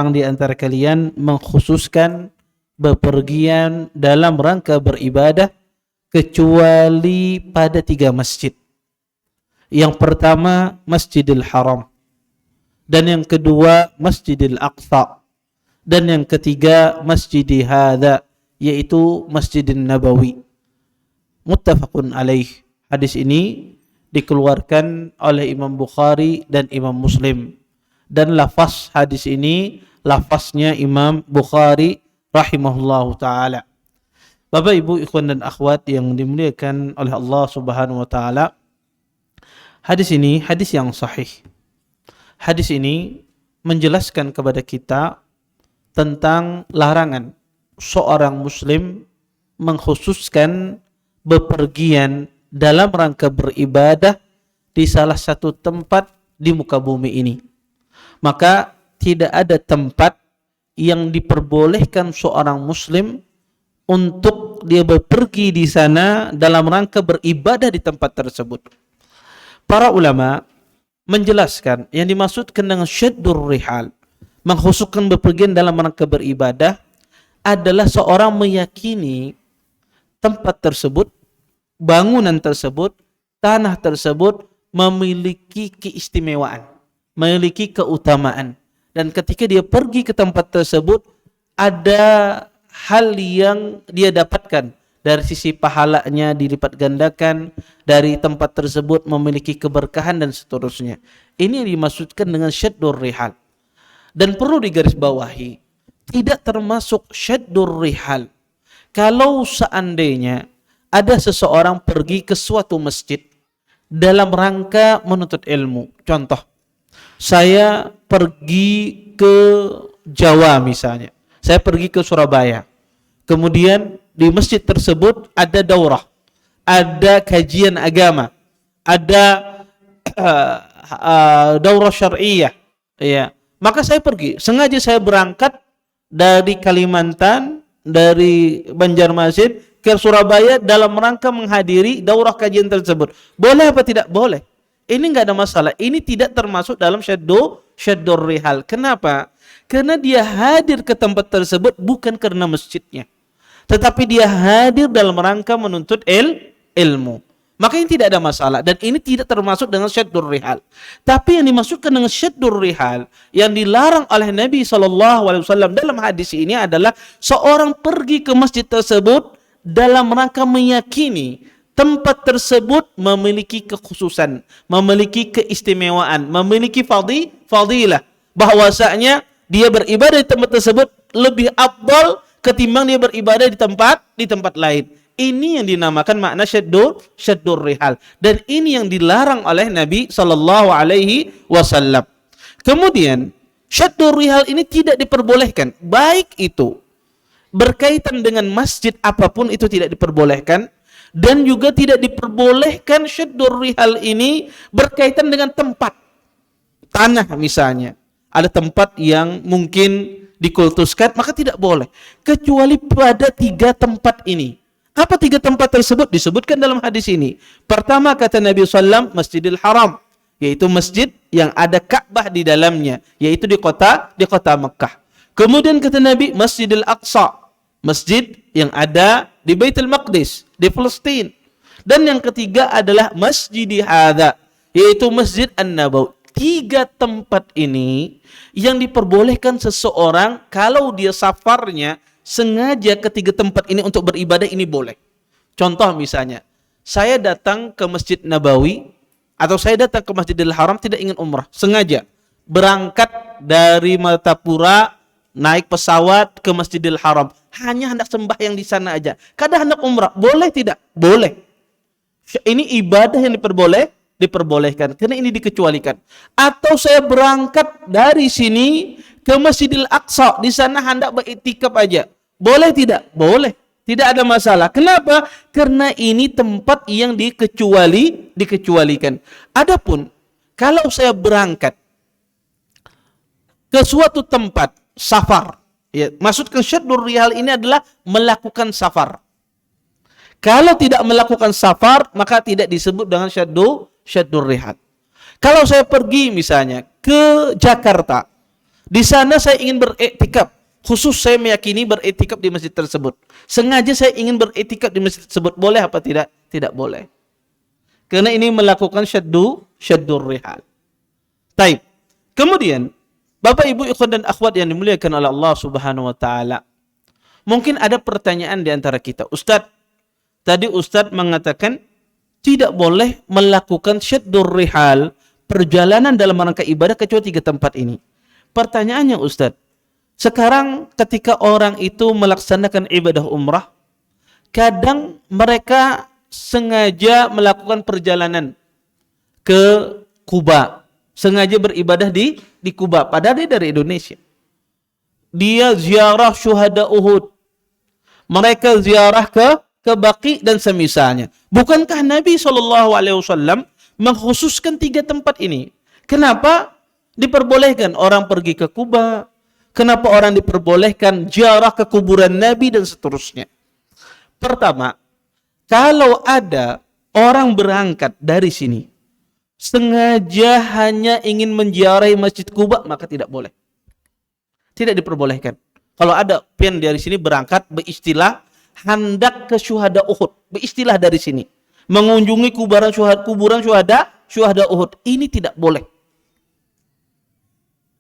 seorang di antara kalian mengkhususkan bepergian dalam rangka beribadah kecuali pada 3 masjid. Yang pertama Masjidil Haram, dan yang kedua Masjidil Aqsa, dan yang ketiga Masjidi Hadza, yaitu Masjidin Nabawi. Muttafaqun alaih. Hadis ini dikeluarkan oleh Imam Bukhari dan Imam Muslim, dan lafaz hadis ini lafaznya Imam Bukhari rahimahullahu taala. Bapak Ibu ikhwan dan akhwat yang dimuliakan oleh Allah Subhanahu wa taala, hadis ini hadis yang sahih. Hadis ini menjelaskan kepada kita tentang larangan seorang muslim mengkhususkan bepergian dalam rangka beribadah di salah satu tempat di muka bumi ini. Maka tidak ada tempat yang diperbolehkan seorang muslim untuk dia bepergi di sana dalam rangka beribadah di tempat tersebut. Para ulama menjelaskan yang dimaksudkan dengan syaddur rihal, mengkhususkan bepergian dalam rangka beribadah, adalah seorang meyakini tempat tersebut, bangunan tersebut, tanah tersebut memiliki keistimewaan, memiliki keutamaan. Dan ketika dia pergi ke tempat tersebut, ada hal yang dia dapatkan dari sisi pahalanya dilipat gandakan, dari tempat tersebut memiliki keberkahan dan seterusnya. Ini yang dimaksudkan dengan syaddur rihal. Dan perlu digarisbawahi, tidak termasuk syaddur rihal kalau seandainya ada seseorang pergi ke suatu masjid dalam rangka menuntut ilmu. Contoh, saya pergi ke Jawa misalnya, saya pergi ke Surabaya, kemudian di masjid tersebut ada daurah, ada kajian agama, ada daurah syar'iyah, ya. Maka saya pergi, sengaja saya berangkat dari Kalimantan, dari Banjarmasin ke Surabaya dalam rangka menghadiri daurah kajian tersebut. Boleh apa tidak? Boleh. Ini enggak ada masalah. Ini tidak termasuk dalam syaddur rihal. Kenapa? Karena dia hadir ke tempat tersebut bukan karena masjidnya, tetapi dia hadir dalam rangka menuntut ilmu. Maka ini tidak ada masalah, dan ini tidak termasuk dengan syaddur rihal. Tapi yang dimaksudkan dengan syaddur rihal yang dilarang oleh Nabi SAW dalam hadis ini adalah seorang pergi ke masjid tersebut dalam rangka meyakini tempat tersebut memiliki kekhususan, memiliki keistimewaan, memiliki fadilah, bahwasanya dia beribadah di tempat tersebut lebih afdal ketimbang dia beribadah di tempat lain. Ini yang dinamakan makna syaddur rihal, dan ini yang dilarang oleh Nabi sallallahu alaihi wasallam. Kemudian syaddur rihal ini tidak diperbolehkan, baik itu berkaitan dengan masjid apapun itu tidak diperbolehkan, dan juga tidak diperbolehkan syaddur rihal ini berkaitan dengan tempat tanah. Misalnya ada tempat yang mungkin dikultuskan, maka tidak boleh kecuali pada 3 tempat ini. Apa 3 tempat tersebut? Disebutkan dalam hadis ini. Pertama kata Nabi SAW, Masjidil Haram, yaitu masjid yang ada Ka'bah di dalamnya, yaitu di kota Mekah. Kemudian kata Nabi, Masjidil Aqsa, masjid yang ada di Baitul Maqdis, di Palestina. Dan yang ketiga adalah Masjidi Hadza, yaitu Masjid An-Nabawi. 3 tempat ini yang diperbolehkan seseorang kalau dia safarnya sengaja ke 3 tempat ini untuk beribadah, ini boleh. Contoh misalnya, saya datang ke Masjid Nabawi atau saya datang ke Masjidil Haram tidak ingin umrah, sengaja berangkat dari Martapura naik pesawat ke Masjidil Haram, hanya hendak sembahyang di sana aja. Kadang hendak umrah, boleh tidak? Boleh. Ini ibadah yang diperbolehkan karena ini dikecualikan. Atau saya berangkat dari sini ke Masjidil Aqsa, di sana hendak beriktikaf aja. Boleh tidak? Boleh. Tidak ada masalah. Kenapa? Karena ini tempat yang dikecualikan. Adapun kalau saya berangkat ke suatu tempat safar, ya, maksudkan syaddur rihal ini adalah melakukan safar. Kalau tidak melakukan safar, maka tidak disebut dengan syaddur rihal. Kalau saya pergi misalnya ke Jakarta Di sana saya ingin beriktikaf. Khusus saya meyakini beriktikaf di masjid tersebut. Sengaja saya ingin beriktikaf di masjid tersebut. Boleh apa tidak? Tidak boleh. Karena ini melakukan syaddur rihal. Taib. Kemudian, Bapak Ibu ikhwan dan akhwat yang dimuliakan oleh Allah Subhanahu wa taala. Mungkin ada pertanyaan di antara kita. Ustaz, tadi Ustaz mengatakan tidak boleh melakukan syaddur rihal, perjalanan dalam rangka ibadah kecuali 3 tempat ini. Pertanyaannya Ustaz, sekarang ketika orang itu melaksanakan ibadah umrah, kadang mereka sengaja melakukan perjalanan ke Kuba, sengaja beribadah di Kuba, padahal dia dari Indonesia. Dia ziarah syuhada Uhud, mereka ziarah ke Baqi dan semisalnya. Bukankah Nabi SAW mengkhususkan 3 tempat ini? Kenapa diperbolehkan orang pergi ke Kuba? Kenapa orang diperbolehkan ziarah ke kuburan Nabi dan seterusnya? Pertama, kalau ada orang berangkat dari sini sengaja hanya ingin menziarahi Masjid Kuba, maka tidak boleh. Tidak diperbolehkan. Kalau ada pian dari sini berangkat beristilah hendak ke syuhada Uhud, beristilah dari sini mengunjungi kuburan syuhada Uhud, ini tidak boleh.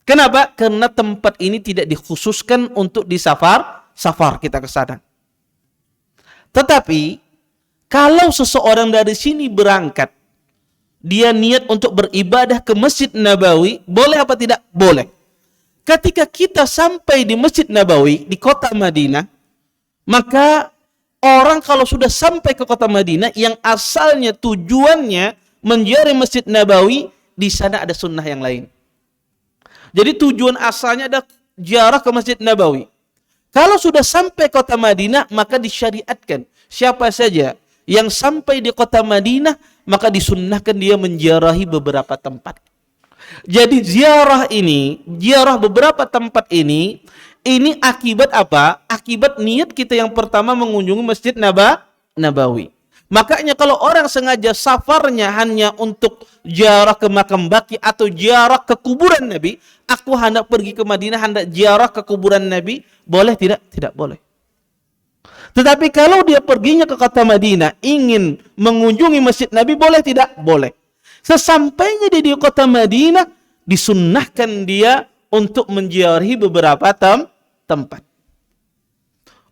Kenapa? Karena tempat ini tidak dikhususkan untuk safar kita ke sana. Tetapi kalau seseorang dari sini berangkat, dia niat untuk beribadah ke Masjid Nabawi, boleh apa tidak? Boleh. Ketika kita sampai di Masjid Nabawi di kota Madinah, maka orang kalau sudah sampai ke kota Madinah yang asalnya tujuannya menziarahi Masjid Nabawi, di sana ada sunnah yang lain. Jadi tujuan asalnya ada ziarah ke Masjid Nabawi. Kalau sudah sampai kota Madinah, maka disyariatkan siapa saja yang sampai di kota Madinah, maka disunnahkan dia menziarahi beberapa tempat. Jadi ziarah beberapa tempat ini akibat apa? Akibat niat kita yang pertama mengunjungi Masjid Nabawi. Makanya kalau orang sengaja safarnya hanya untuk ziarah ke makam Baqi atau ziarah ke kuburan Nabi, aku hendak pergi ke Madinah, hendak ziarah ke kuburan Nabi, boleh tidak? Tidak boleh. Tetapi kalau dia perginya ke kota Madinah ingin mengunjungi Masjid Nabi, boleh tidak? Boleh. Sesampainya dia di kota Madinah, disunnahkan dia untuk menziarahi beberapa tempat.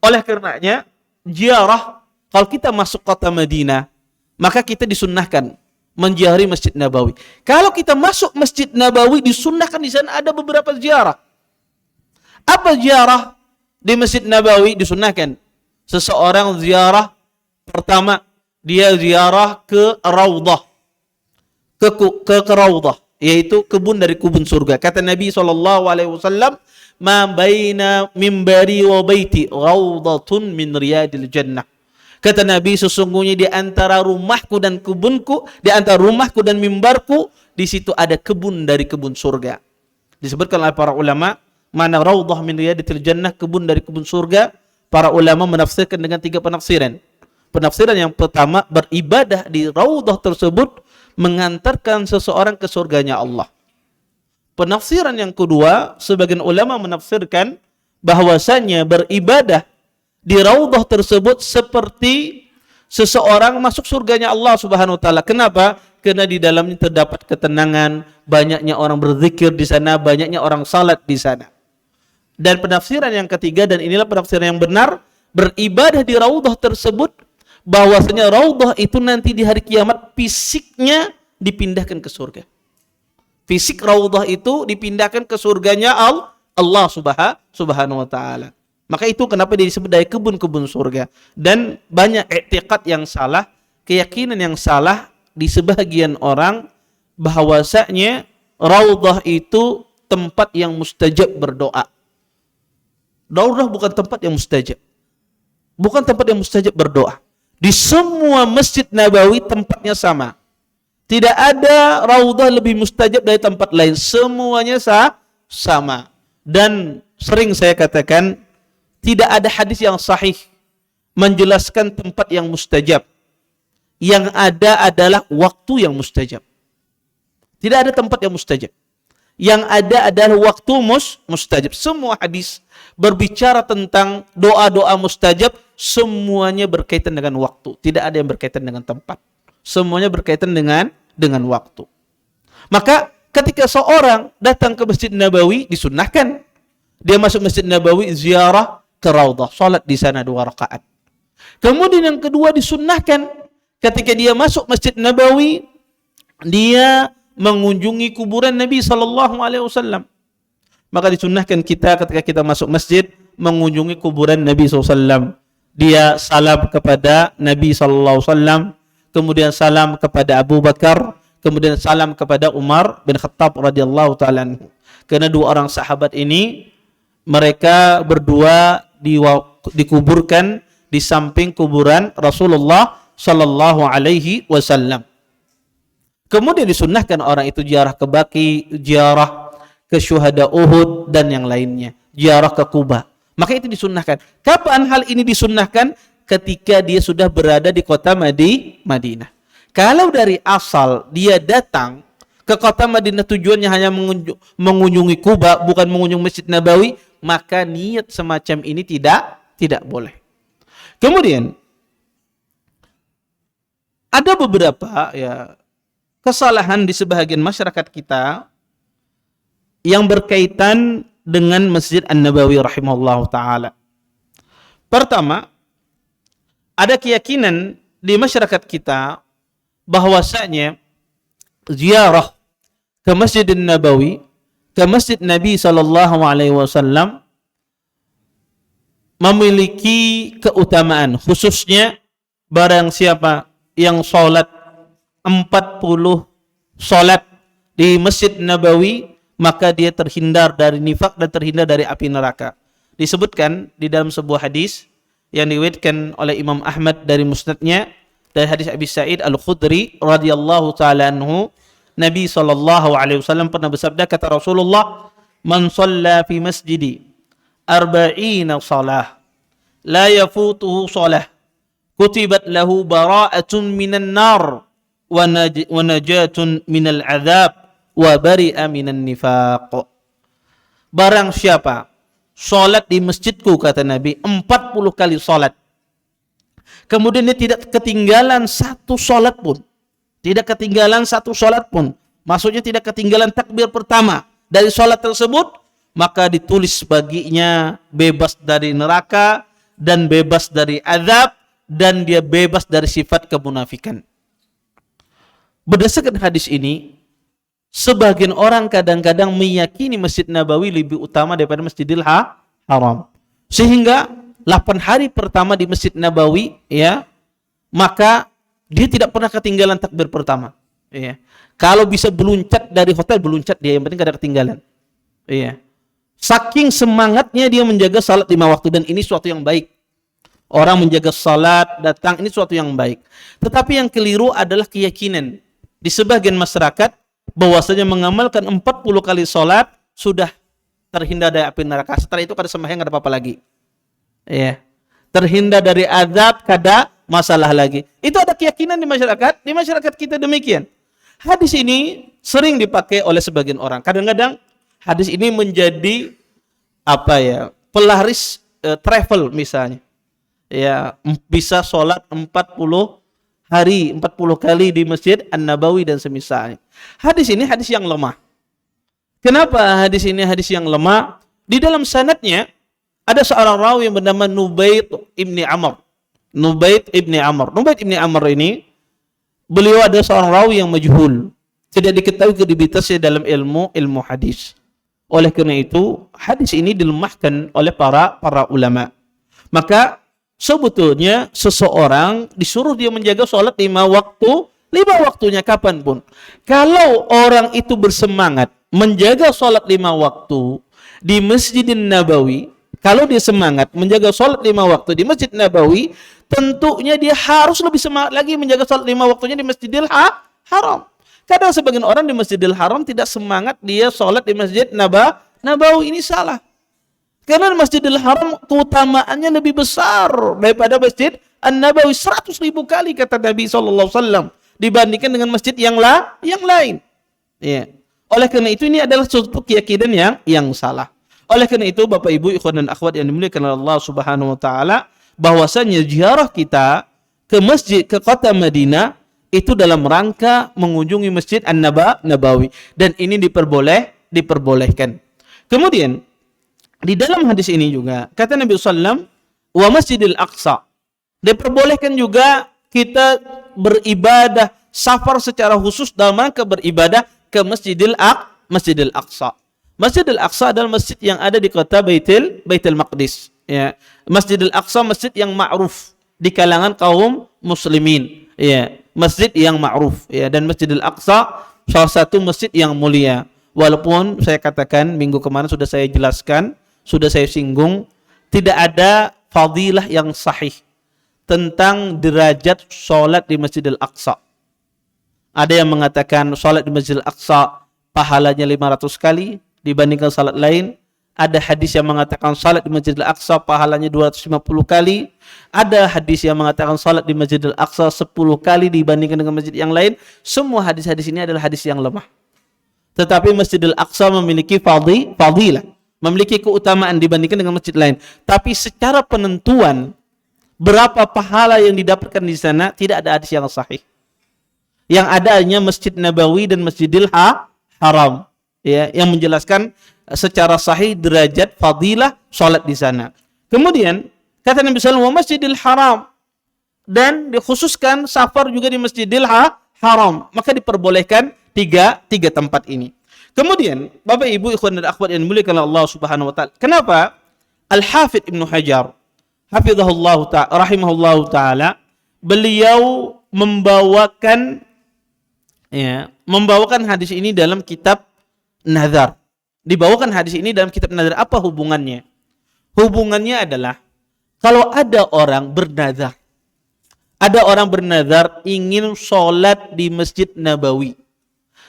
Oleh karenanya, ziarah kalau kita masuk kota Madinah, maka kita disunnahkan menziarahi Masjid Nabawi. Kalau kita masuk Masjid Nabawi, disunnahkan di sana ada beberapa ziarah. Apa ziarah di Masjid Nabawi disunnahkan? Seseorang ziarah pertama, dia ziarah ke Raudhah. Ke Raudhah, yaitu kebun dari kebun surga. Kata Nabi SAW, ma baina mimbari wa baiti raudhatun min riyadil jannah. Kata Nabi, sesungguhnya di antara rumahku dan kebunku, di antara rumahku dan mimbarku, di situ ada kebun dari kebun surga. Disebutkan oleh para ulama, mana raudhah min riyadil jannah, kebun dari kebun surga. Para ulama menafsirkan dengan 3 penafsiran. Penafsiran yang pertama, beribadah di raudhah tersebut mengantarkan seseorang ke surganya Allah. Penafsiran yang kedua, sebagian ulama menafsirkan bahwasanya beribadah di raudhah tersebut seperti seseorang masuk surganya Allah Subhanahu wa taala. Kenapa? Karena di dalamnya terdapat ketenangan, banyaknya orang berzikir di sana, banyaknya orang salat di sana. Dan penafsiran yang ketiga, dan inilah penafsiran yang benar, beribadah di raudhah tersebut, bahwasanya raudhah itu nanti di hari kiamat fisiknya dipindahkan ke surga. Fisik raudhah itu dipindahkan ke surganya Allah Subhanahu wa taala. Maka itu kenapa dia disebut dari kebun-kebun surga. Dan banyak i'tiqad yang salah, keyakinan yang salah di sebagian orang bahwasanya raudhah itu tempat yang mustajab berdoa. Raudhah bukan tempat yang mustajab. Bukan tempat yang mustajab berdoa. Di semua Masjid Nabawi tempatnya sama. Tidak ada raudhah lebih mustajab dari tempat lain. Semuanya sama. Dan sering saya katakan, tidak ada hadis yang sahih menjelaskan tempat yang mustajab. Yang ada adalah waktu yang mustajab. Tidak ada tempat yang mustajab. Yang ada adalah waktu mustajab. Semua hadis berbicara tentang doa-doa mustajab, semuanya berkaitan dengan waktu. Tidak ada yang berkaitan dengan tempat. Semuanya berkaitan dengan waktu. Maka ketika seorang datang ke Masjid Nabawi, disunnahkan dia masuk Masjid Nabawi, ziarah ke Raudhah, salat di sana 2 rakaat. Kemudian yang kedua, disunnahkan ketika dia masuk Masjid Nabawi, dia mengunjungi kuburan Nabi sallallahu alaihi wasallam. Maka disunnahkan kita ketika kita masuk masjid mengunjungi kuburan Nabi SAW. Dia salam kepada Nabi SAW, kemudian salam kepada Abu Bakar, kemudian salam kepada Umar bin Khattab radhiyallahu ta'ala anhu. Karena 2 orang sahabat ini, mereka berdua dikuburkan di samping kuburan Rasulullah sallallahu alaihi wasallam. Kemudian disunnahkan orang itu ziarah ke Baqi, ziarah ke syuhada Uhud dan yang lainnya, ziarah ke Kuba. Maka itu disunnahkan. Kapan hal ini disunnahkan? Ketika dia sudah berada di kota Madinah. Kalau dari asal dia datang ke kota Madinah tujuannya hanya mengunjungi Kuba, bukan mengunjungi Masjid Nabawi, maka niat semacam ini tidak boleh. Kemudian ada beberapa kesalahan di sebahagian masyarakat kita yang berkaitan dengan Masjid An-Nabawi rahimahullahu ta'ala. Pertama, ada keyakinan di masyarakat kita bahwasanya ziarah ke Masjid An-Nabawi, ke Masjid Nabi sallallahu alaihi wasallam memiliki keutamaan, khususnya barang siapa yang salat 40 salat di Masjid Nabawi, maka dia terhindar dari nifak dan terhindar dari api neraka. Disebutkan di dalam sebuah hadis yang diriwayatkan oleh Imam Ahmad dari musnadnya, dari hadis Abi Sa'id Al-Khudri radhiyallahu ta'ala anhu, Nabi SAW pernah bersabda, kata Rasulullah, man shalla fi masjidi 40 salah la yafutuhu salah kutibat lahu bara'atun minan nar wa najatun minal azab wa bari'a minan nifaq. Barang siapa salat di masjidku, kata Nabi, 40 kali salat, kemudian dia tidak ketinggalan satu salat pun, maksudnya tidak ketinggalan takbir pertama dari salat tersebut, maka ditulis baginya bebas dari neraka dan bebas dari azab, dan dia bebas dari sifat kemunafikan. Berdasarkan hadis ini, sebagian orang kadang-kadang meyakini Masjid Nabawi lebih utama daripada Masjidil Haram. Sehingga 8 hari pertama di Masjid Nabawi, maka dia tidak pernah ketinggalan takbir pertama. Kalau bisa beluncat dari hotel, beluncat dia, yang penting tidak ada ketinggalan. Saking semangatnya dia menjaga salat 5 waktu, dan ini suatu yang baik. Orang menjaga salat, datang, ini suatu yang baik. Tetapi yang keliru adalah keyakinan di sebagian masyarakat bahwasanya mengamalkan 40 kali salat sudah terhindar dari api neraka. Setelah itu kada sembahyang, ada apa-apa lagi. Terhindar dari azab, kada masalah lagi. Itu ada keyakinan di masyarakat kita demikian. Hadis ini sering dipakai oleh sebagian orang. Kadang-kadang hadis ini menjadi pelaris travel misalnya. Bisa sholat 40 hari, 40 kali di Masjid An-Nabawi dan semisalnya. Hadis ini hadis yang lemah. Kenapa hadis ini hadis yang lemah? Di dalam sanadnya ada seorang rawi yang bernama Nubayt ibni Amr. Nubayt ibni Amr ini, beliau adalah seorang rawi yang majhul. Tidak diketahui kredibilitasnya dalam ilmu hadis. Oleh karena itu, hadis ini dilemahkan oleh para ulama. Maka sebetulnya seseorang disuruh dia menjaga sholat 5 waktunya kapanpun. Kalau orang itu bersemangat menjaga sholat 5 waktu di Masjidin Nabawi, kalau dia semangat menjaga sholat 5 waktu di Masjid Nabawi, tentunya dia harus lebih semangat lagi menjaga sholat 5 waktunya di Masjidil Haram. Kadang sebagian orang di Masjidil Haram tidak semangat dia sholat di Masjid Nabawi, ini salah. Karena Masjidil Haram keutamaannya lebih besar daripada Masjid An-Nabawi 100.000 kali, kata Nabi SAW, dibandingkan dengan masjid yang lain. Oleh karena itu ini adalah suatu keyakinan yang salah. Oleh karena itu Bapak Ibu ikhwan dan akhwat yang dimuliakan oleh Allah Subhanahu wa taala, bahwasanya ziarah kita ke masjid, ke kota Madinah itu dalam rangka mengunjungi Masjid An-Nabawi, dan ini diperbolehkan. Kemudian di dalam hadis ini juga kata Nabi sallallahu wa Masjidil Aqsa, diperbolehkan juga kita beribadah safar secara khusus dalam rangka beribadah ke Masjidil Aqsa. Masjidil Aqsa adalah masjid yang ada di kota Baitul Maqdis. Ya, Masjidil Aqsa masjid yang ma'ruf di kalangan kaum muslimin. Ya, masjid yang ma'ruf. Ya, dan Masjidil Aqsa salah satu masjid yang mulia. Walaupun saya katakan minggu kemarin sudah saya jelaskan, sudah saya singgung, tidak ada fadilah yang sahih tentang derajat sholat di Masjidil Aqsa. Ada yang mengatakan sholat di Masjidil Aqsa pahalanya 500 kali dibandingkan salat lain. Ada hadis yang mengatakan salat di Masjidil Aqsa pahalanya 250 kali. Ada hadis yang mengatakan salat di Masjidil Aqsa 10 kali dibandingkan dengan masjid yang lain. Semua hadis-hadis ini adalah hadis yang lemah. Tetapi Masjidil Aqsa memiliki fadilah, memiliki keutamaan dibandingkan dengan masjid lain. Tapi secara penentuan berapa pahala yang didapatkan di sana tidak ada hadis yang sahih. Yang ada hanya Masjid Nabawi dan Masjidil Haram, ya, yang menjelaskan secara sahih derajat fadilah salat di sana. Kemudian kata Nabi sallallahu alaihi wasallam Masjidil Haram, dan dikhususkan safar juga di Masjidil Haram, maka diperbolehkan tiga tempat ini. Kemudian Bapak Ibu ikhwan dan akhwat yang dimuliakan Allah Subhanahu wa taala, kenapa Al-Hafidz Ibnu Hajar hafizahullah ta'ala rahimahullahu taala beliau membawakan hadis ini dalam kitab Nazar. Dibawakan hadis ini dalam kitab Nazar. Apa hubungannya? Hubungannya adalah kalau ada orang bernazar, ingin sholat di Masjid Nabawi,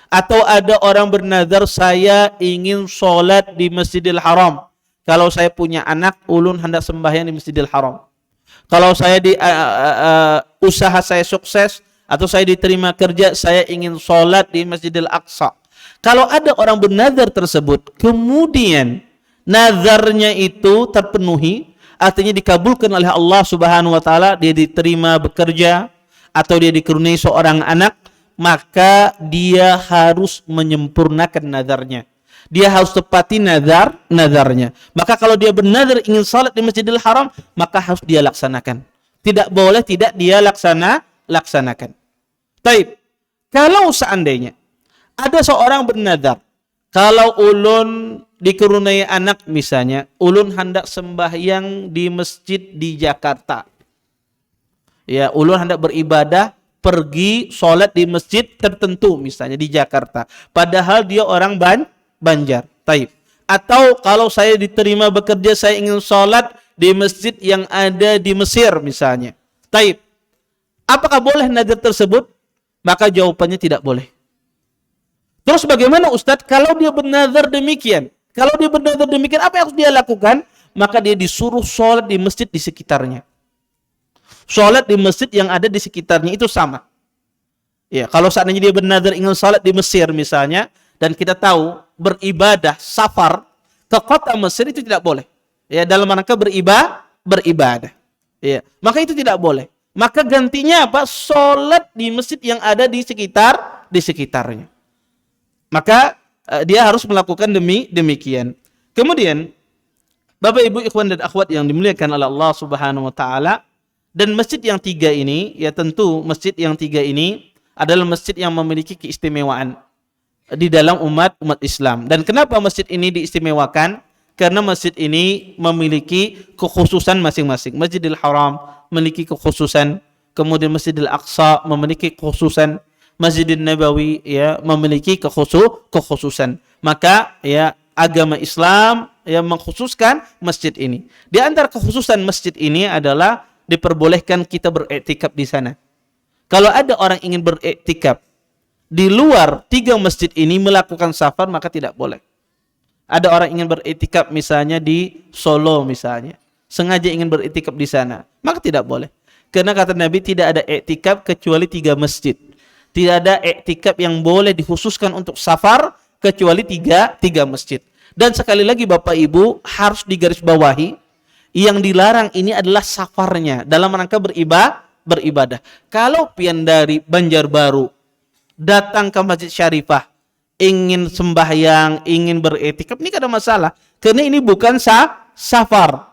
atau ada orang bernazar saya ingin sholat di Masjidil Haram. Kalau saya punya anak, ulun hendak sembahyang di Masjidil Haram. Kalau saya usaha saya sukses, atau saya diterima kerja, saya ingin sholat di Masjidil Aqsa. Kalau ada orang bernazar tersebut, kemudian nazarnya itu terpenuhi, artinya dikabulkan oleh Allah Subhanahu wa taala, dia diterima bekerja atau dia dikaruniai seorang anak, maka dia harus menyempurnakan nazarnya. Dia harus tepati nazarnya. Maka kalau dia bernazar ingin salat di Masjidil Haram, maka harus dia laksanakan. Tidak boleh tidak dia laksanakan. Taib. Kalau seandainya ada seorang bernazar, kalau ulun dikaruniai anak misalnya, ulun hendak sembahyang di masjid di Jakarta. Ya, ulun hendak beribadah, pergi sholat di masjid tertentu misalnya di Jakarta. Padahal dia orang Banjar. Taib. Atau kalau saya diterima bekerja, saya ingin sholat di masjid yang ada di Mesir misalnya. Taib. Apakah boleh nazar tersebut? Maka jawabannya tidak boleh. Terus bagaimana Ustadz kalau dia bernazar demikian? Kalau dia bernazar demikian, apa yang harus dia lakukan? Maka dia disuruh sholat di masjid di sekitarnya. Sholat di masjid yang ada di sekitarnya itu sama. Ya, kalau seandainya dia bernazar ingin sholat di Mesir misalnya, dan kita tahu beribadah safar ke kota Mesir itu tidak boleh. Ya, dalam rangka beribadah. Ya, maka itu tidak boleh. Maka gantinya apa? Sholat di masjid yang ada di sekitarnya. Maka dia harus melakukan demikian. Kemudian Bapak Ibu ikhwan dan akhwat yang dimuliakan oleh Allah Subhanahu wa taala, dan masjid yang tiga ini, ya tentu masjid yang tiga ini adalah masjid yang memiliki keistimewaan di dalam umat Islam. Dan kenapa masjid ini diistimewakan? Karena masjid ini memiliki kekhususan masing-masing. Masjidil Haram memiliki kekhususan, kemudian Masjidil Aqsa memiliki kekhususan, Masjidil Nabawi ya memiliki kekhususan. Maka ya agama Islam yang mengkhususkan masjid ini. Di antara kekhususan masjid ini adalah diperbolehkan kita beriktikaf di sana. Kalau ada orang ingin beriktikaf di luar tiga masjid ini melakukan safar, maka tidak boleh. Ada orang ingin beriktikaf misalnya di Solo misalnya, sengaja ingin beriktikaf di sana, maka tidak boleh. Karena kata Nabi tidak ada iktikaf kecuali tiga masjid. Tidak ada iktikaf yang boleh dikhususkan untuk safar kecuali tiga masjid. Dan sekali lagi Bapak Ibu harus digarisbawahi, yang dilarang ini adalah safarnya dalam rangka beribadah. Kalau pian dari Banjarbaru datang ke Masjid Syarifah ingin sembahyang, ingin beretikaf, ini tidak ada masalah. Karena ini bukan safar.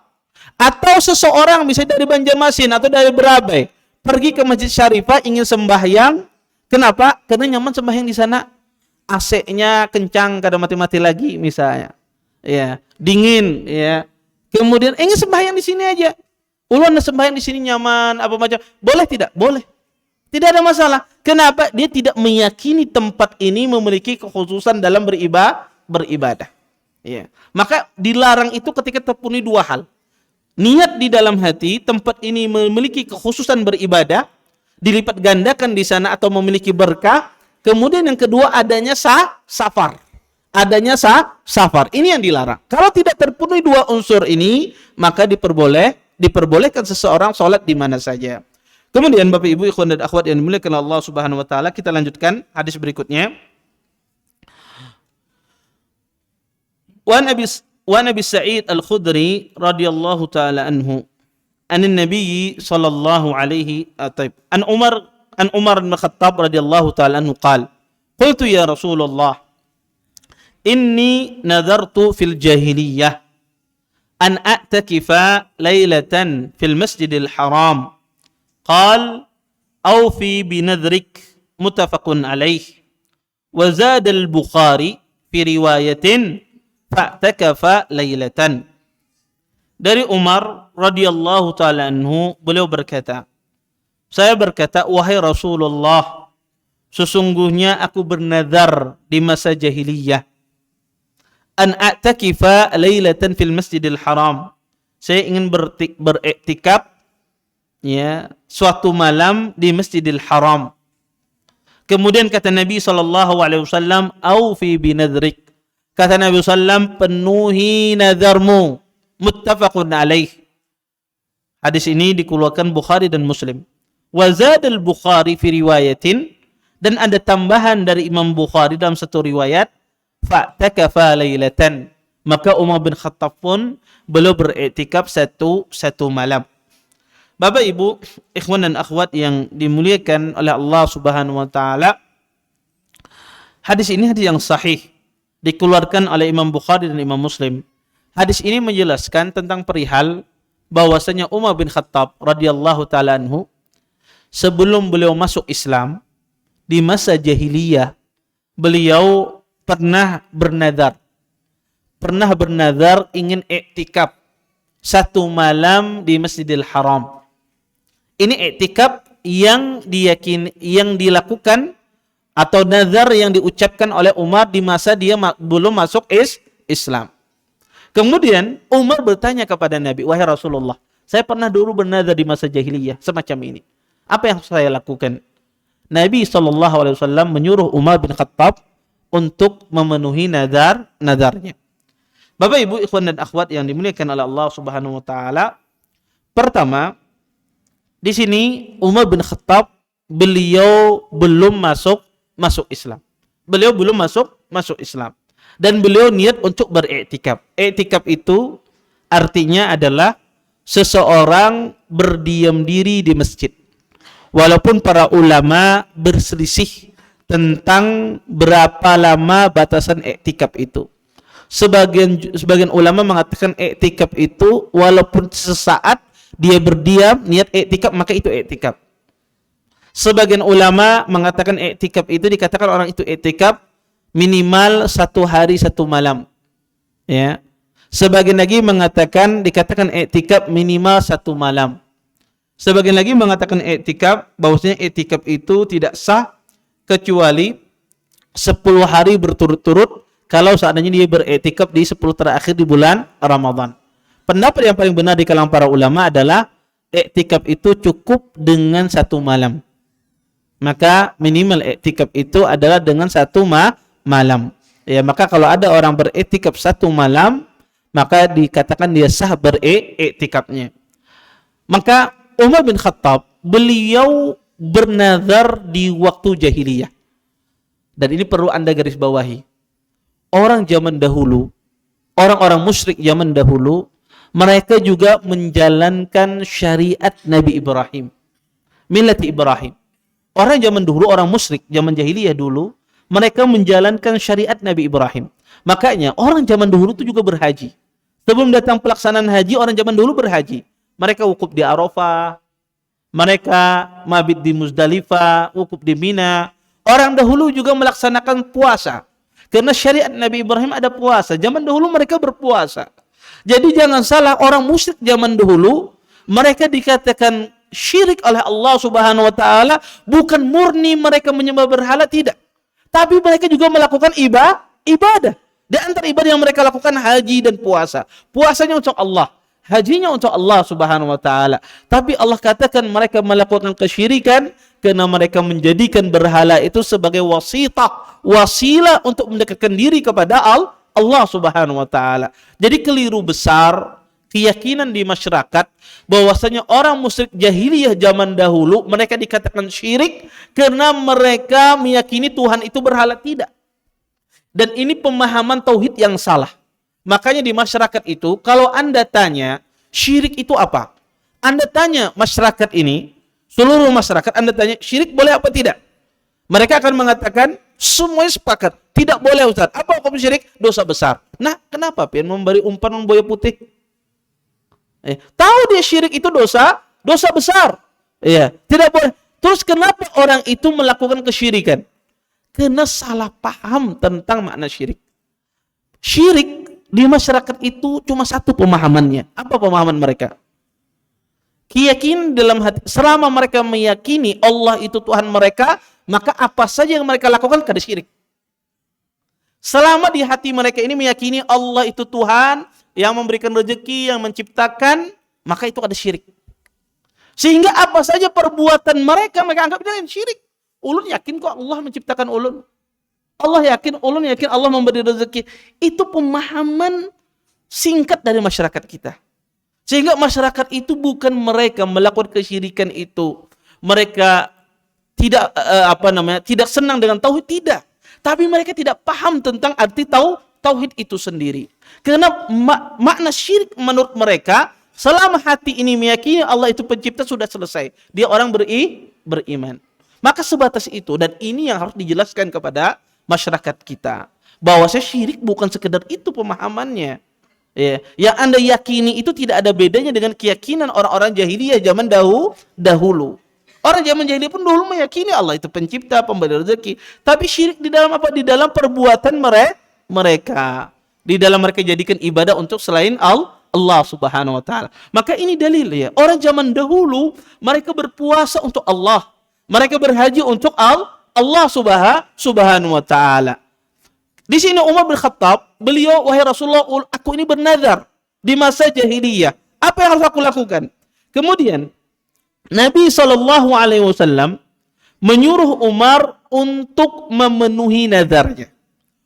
Atau seseorang misalnya dari Banjarmasin atau dari Berabai pergi ke Masjid Syarifah ingin sembahyang, kenapa? Karena nyaman sembahyang di sana. AC-nya kencang, kada mati-mati lagi misalnya. Ya, dingin ya. Kemudian ingin sembahyang di sini aja. Ulun sembahyang di sini nyaman apa macam. Boleh tidak? Boleh. Tidak ada masalah. Kenapa? Dia tidak meyakini tempat ini memiliki kekhususan dalam beribadah. Ya. Maka dilarang itu ketika terpenuhi dua hal. Niat di dalam hati tempat ini memiliki kekhususan beribadah, dilipat gandakan di sana atau memiliki berkah. Kemudian yang kedua adanya safar. Adanya safar. Ini yang dilarang. Kalau tidak terpenuhi dua unsur ini, maka diperbolehkan seseorang sholat di mana saja. Kemudian Bapak Ibu ikhwan dan akhwat yang dimuliakan Allah Subhanahu wa taala, kita lanjutkan hadis berikutnya. Wa Nabi Sa'id Al-Khudri radhiyallahu taala anhu, anin Nabi sallallahu alaihi an Umar bin Khattab radhiyallahu taala anhu qala, qultu ya Rasulullah, inni nadartu fil jahiliyah an a'takifa laylatan fil masjidil haram. Qal awfi binadrik, muttafaqun alaih. Wa zada al-Bukhari fi riwayatin fa'takafa laylatan. Dari Umar radhiyallahu taala anhu, beliau berkata, saya berkata, wahai Rasulullah, sesungguhnya aku bernazar di masa jahiliyah an a'takifa lailatan fil Masjidil Haram. Saya ingin beriktikaf ya, suatu malam di Masjidil Haram. Kemudian kata Nabi sallallahu alaihi wasallam, aufi binadrik. Kata Nabi sallam, penuhi nazarmu. Muttafaqun alaih. Hadis ini dikeluarkan Bukhari dan Muslim. Wa zadal Bukhari fi riwayatin, dan ada tambahan dari Imam Bukhari dalam satu riwayat, fa'takafa lailatan. Maka Umar bin Khattab pun beliau beriktikaf satu malam. Bapak Ibu, ikhwan dan akhwat yang dimuliakan oleh Allah Subhanahu wa taala, hadis ini hadis yang sahih, dikeluarkan oleh Imam Bukhari dan Imam Muslim. Hadis ini menjelaskan tentang perihal bahwasanya Umar bin Khattab radhiyallahu taala anhu, sebelum beliau masuk Islam, di masa jahiliyah, beliau pernah bernazar ingin iktikaf satu malam di Masjidil Haram. Ini iktikaf yang dilakukan atau nazar yang diucapkan oleh Umar di masa dia belum masuk Islam. Kemudian Umar bertanya kepada Nabi, wahai Rasulullah, saya pernah dulu bernazar di masa jahiliyah semacam ini. Apa yang saya lakukan? Nabi SAW menyuruh Umar bin Khattab untuk memenuhi nazarnya. Bapak Ibu ikhwan dan akhwat yang dimuliakan oleh Allah Subhanahu wa taala, pertama di sini Umar bin Khattab beliau belum masuk Islam. Beliau belum masuk Islam dan beliau niat untuk beriktikaf. Iktikaf itu artinya adalah seseorang berdiam diri di masjid. Walaupun para ulama berselisih tentang berapa lama batasan iktikaf itu. Sebagian ulama mengatakan iktikaf itu walaupun sesaat dia berdiam niat iktikaf, maka itu iktikaf. Sebagian ulama mengatakan iktikaf itu dikatakan orang itu iktikaf minimal 1 hari 1 malam. Ya. Sebagian lagi mengatakan dikatakan iktikaf minimal 1 malam. Sebagian lagi mengatakan iktikaf bahwasanya iktikaf itu tidak sah kecuali 10 hari berturut-turut kalau seandainya dia beriktikaf di 10 terakhir di bulan Ramadan. Pendapat yang paling benar di kalangan para ulama adalah iktikaf itu cukup dengan 1 malam. Maka minimal iktikaf itu adalah dengan 1 malam. Ya, maka kalau ada orang beriktikaf 1 malam, maka dikatakan dia sah beriktikafnya. Maka Umar bin Khattab beliau bernazar di waktu jahiliyah. Dan ini perlu Anda garis bawahi. orang zaman dahulu, orang-orang musyrik zaman dahulu, mereka juga menjalankan syariat Nabi Ibrahim, millat Ibrahim. Orang zaman dulu, orang musyrik zaman jahiliyah dulu, mereka menjalankan syariat Nabi Ibrahim. Makanya orang zaman dahulu itu juga berhaji. Sebelum datang pelaksanaan haji, orang zaman dulu berhaji. Mereka wukuf di Arafah, mereka mabit di Muzdalifah, wukuf di Mina. Orang dahulu juga melaksanakan puasa. Karena syariat Nabi Ibrahim ada puasa. Zaman dahulu mereka berpuasa. Jadi jangan salah, orang musyrik zaman dahulu, mereka dikatakan syirik oleh Allah Subhanahu wa taala bukan murni mereka menyembah berhala, tidak. Tapi mereka juga melakukan ibadah. Di antara ibadah yang mereka lakukan haji dan puasa. Puasanya untuk Allah, hajinya untuk Allah Subhanahu wa taala. Tapi Allah katakan mereka melakukan kesyirikan karena mereka menjadikan berhala itu sebagai wasilah untuk mendekatkan diri kepada Allah Subhanahu wa taala. Jadi keliru besar keyakinan di masyarakat bahwasanya orang musyrik jahiliyah zaman dahulu mereka dikatakan syirik karena mereka meyakini Tuhan itu berhala, tidak. Dan ini pemahaman tauhid yang salah. Makanya di masyarakat itu kalau Anda tanya syirik itu apa? Anda tanya masyarakat ini, seluruh masyarakat, Anda tanya syirik boleh apa tidak? Mereka akan mengatakan semuanya sepakat, tidak boleh Ustaz. Apa hukum syirik? Dosa besar. Nah, kenapa Pian memberi umpan buaya putih? Tahu dia syirik itu dosa besar. Ya, tidak boleh. Terus kenapa orang itu melakukan kesyirikan? Karena salah paham tentang makna syirik. Syirik di masyarakat itu cuma satu pemahamannya. Apa pemahaman mereka? Keyakinan dalam hati. Selama mereka meyakini Allah itu Tuhan mereka, maka apa saja yang mereka lakukan kada syirik. Selama di hati mereka ini meyakini Allah itu Tuhan yang memberikan rezeki, yang menciptakan, maka itu ada syirik. Sehingga apa saja perbuatan mereka anggap dengan syirik. Ulun yakin kok Allah menciptakan ulun. Allah yakin, ulun yakin Allah memberi rezeki. Itu pemahaman singkat dari masyarakat kita. Sehingga masyarakat itu bukan mereka melakukan kesyirikan itu. Mereka tidak tidak senang dengan tauhid, tidak. Tapi mereka tidak paham tentang arti tauhid itu sendiri. Karena makna syirik menurut mereka, selama hati ini meyakini Allah itu pencipta, sudah selesai. Dia orang beriman. Maka sebatas itu, dan ini yang harus dijelaskan kepada masyarakat kita. Bahwa syirik bukan sekedar itu pemahamannya. Ya, yang Anda yakini itu tidak ada bedanya dengan keyakinan orang-orang jahiliyah zaman dahulu. Orang zaman jahiliyah pun dulu meyakini Allah itu pencipta, pemberi rezeki. Tapi syirik di dalam apa? Di dalam perbuatan mereka. Di dalam mereka jadikan ibadah untuk selain Allah Subhanahu wa taala. Maka ini dalil ya. Orang zaman dahulu mereka berpuasa untuk Allah. Mereka berhaji untuk Allah Subhanahu wa taala. Di sini Umar bin Khattab, beliau, wahai Rasulullah, aku ini bernazar di masa jahiliyah. Apa yang harus aku lakukan? Kemudian Nabi SAW menyuruh Umar untuk memenuhi nazarnya.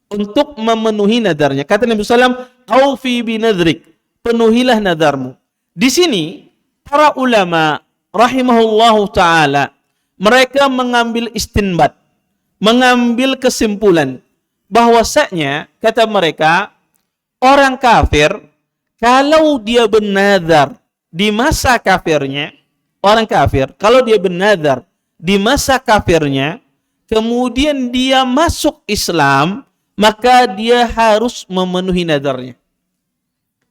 Untuk memenuhi nazarnya. Kata Nabi SAW, "Aufi binadrik." Penuhilah nazarmu. Di sini para ulama rahimahullahu taala mereka mengambil istinbat, mengambil kesimpulan bahwasanya kata mereka orang kafir kalau dia bernazar di masa kafirnya, orang kafir kalau dia bernazar di masa kafirnya kemudian dia masuk Islam, maka dia harus memenuhi nazarnya.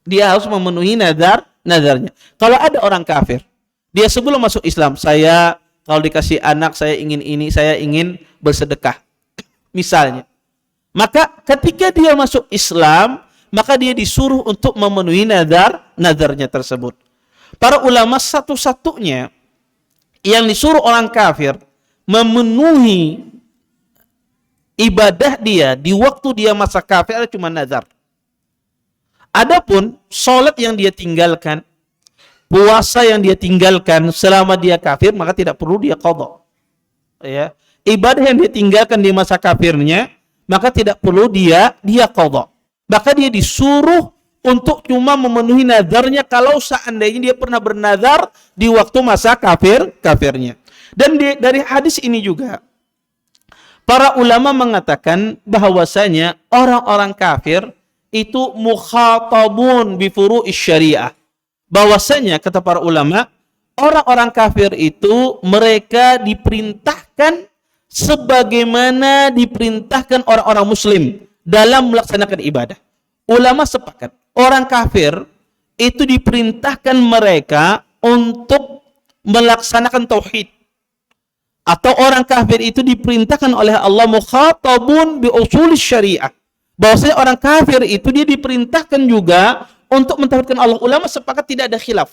Dia harus memenuhi nazarnya. Kalau ada orang kafir, dia sebelum masuk Islam, saya kalau dikasih anak, saya ingin ini, saya ingin bersedekah. Misalnya. Maka ketika dia masuk Islam, maka dia disuruh untuk memenuhi nazarnya tersebut. Para ulama satu-satunya yang disuruh orang kafir memenuhi ibadah dia di waktu dia masa kafir adalah cuma nazar. Adapun sholat yang dia tinggalkan, puasa yang dia tinggalkan selama dia kafir, maka tidak perlu dia qadha. Ya. Ibadah yang dia tinggalkan di masa kafirnya, maka tidak perlu dia qadha. Maka dia disuruh untuk cuma memenuhi nazarnya kalau seandainya dia pernah bernazar di waktu masa kafirnya. Dan dari hadis ini juga Para ulama mengatakan bahwasanya orang-orang kafir itu mukhatabun bi furu'is syariah. Bahwasanya kata para ulama, orang-orang kafir itu mereka diperintahkan sebagaimana diperintahkan orang-orang muslim dalam melaksanakan ibadah. Ulama sepakat, orang kafir itu diperintahkan mereka untuk melaksanakan tauhid. Atau orang kafir itu diperintahkan oleh Allah mukhatabun bi usul syariah. Bahwasanya orang kafir itu dia diperintahkan juga untuk mentauhidkan Allah. Ulama sepakat tidak ada khilaf.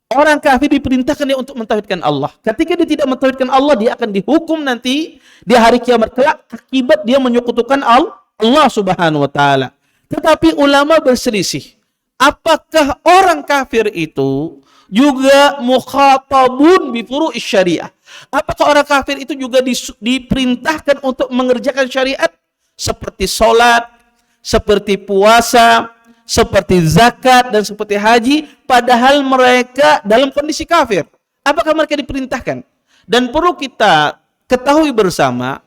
Orang kafir diperintahkan dia untuk mentauhidkan Allah. Ketika dia tidak mentauhidkan Allah, dia akan dihukum nanti di hari kiamat kelak akibat dia menyekutukan Allah Subhanahu wa taala. Tetapi ulama berselisih. Apakah orang kafir itu juga mukhatabun bi furu'is syariah? Apakah orang kafir itu juga diperintahkan untuk mengerjakan syariat seperti sholat, seperti puasa, seperti zakat, dan seperti haji, padahal mereka dalam kondisi kafir? Apakah mereka diperintahkan? Dan perlu kita ketahui bersama,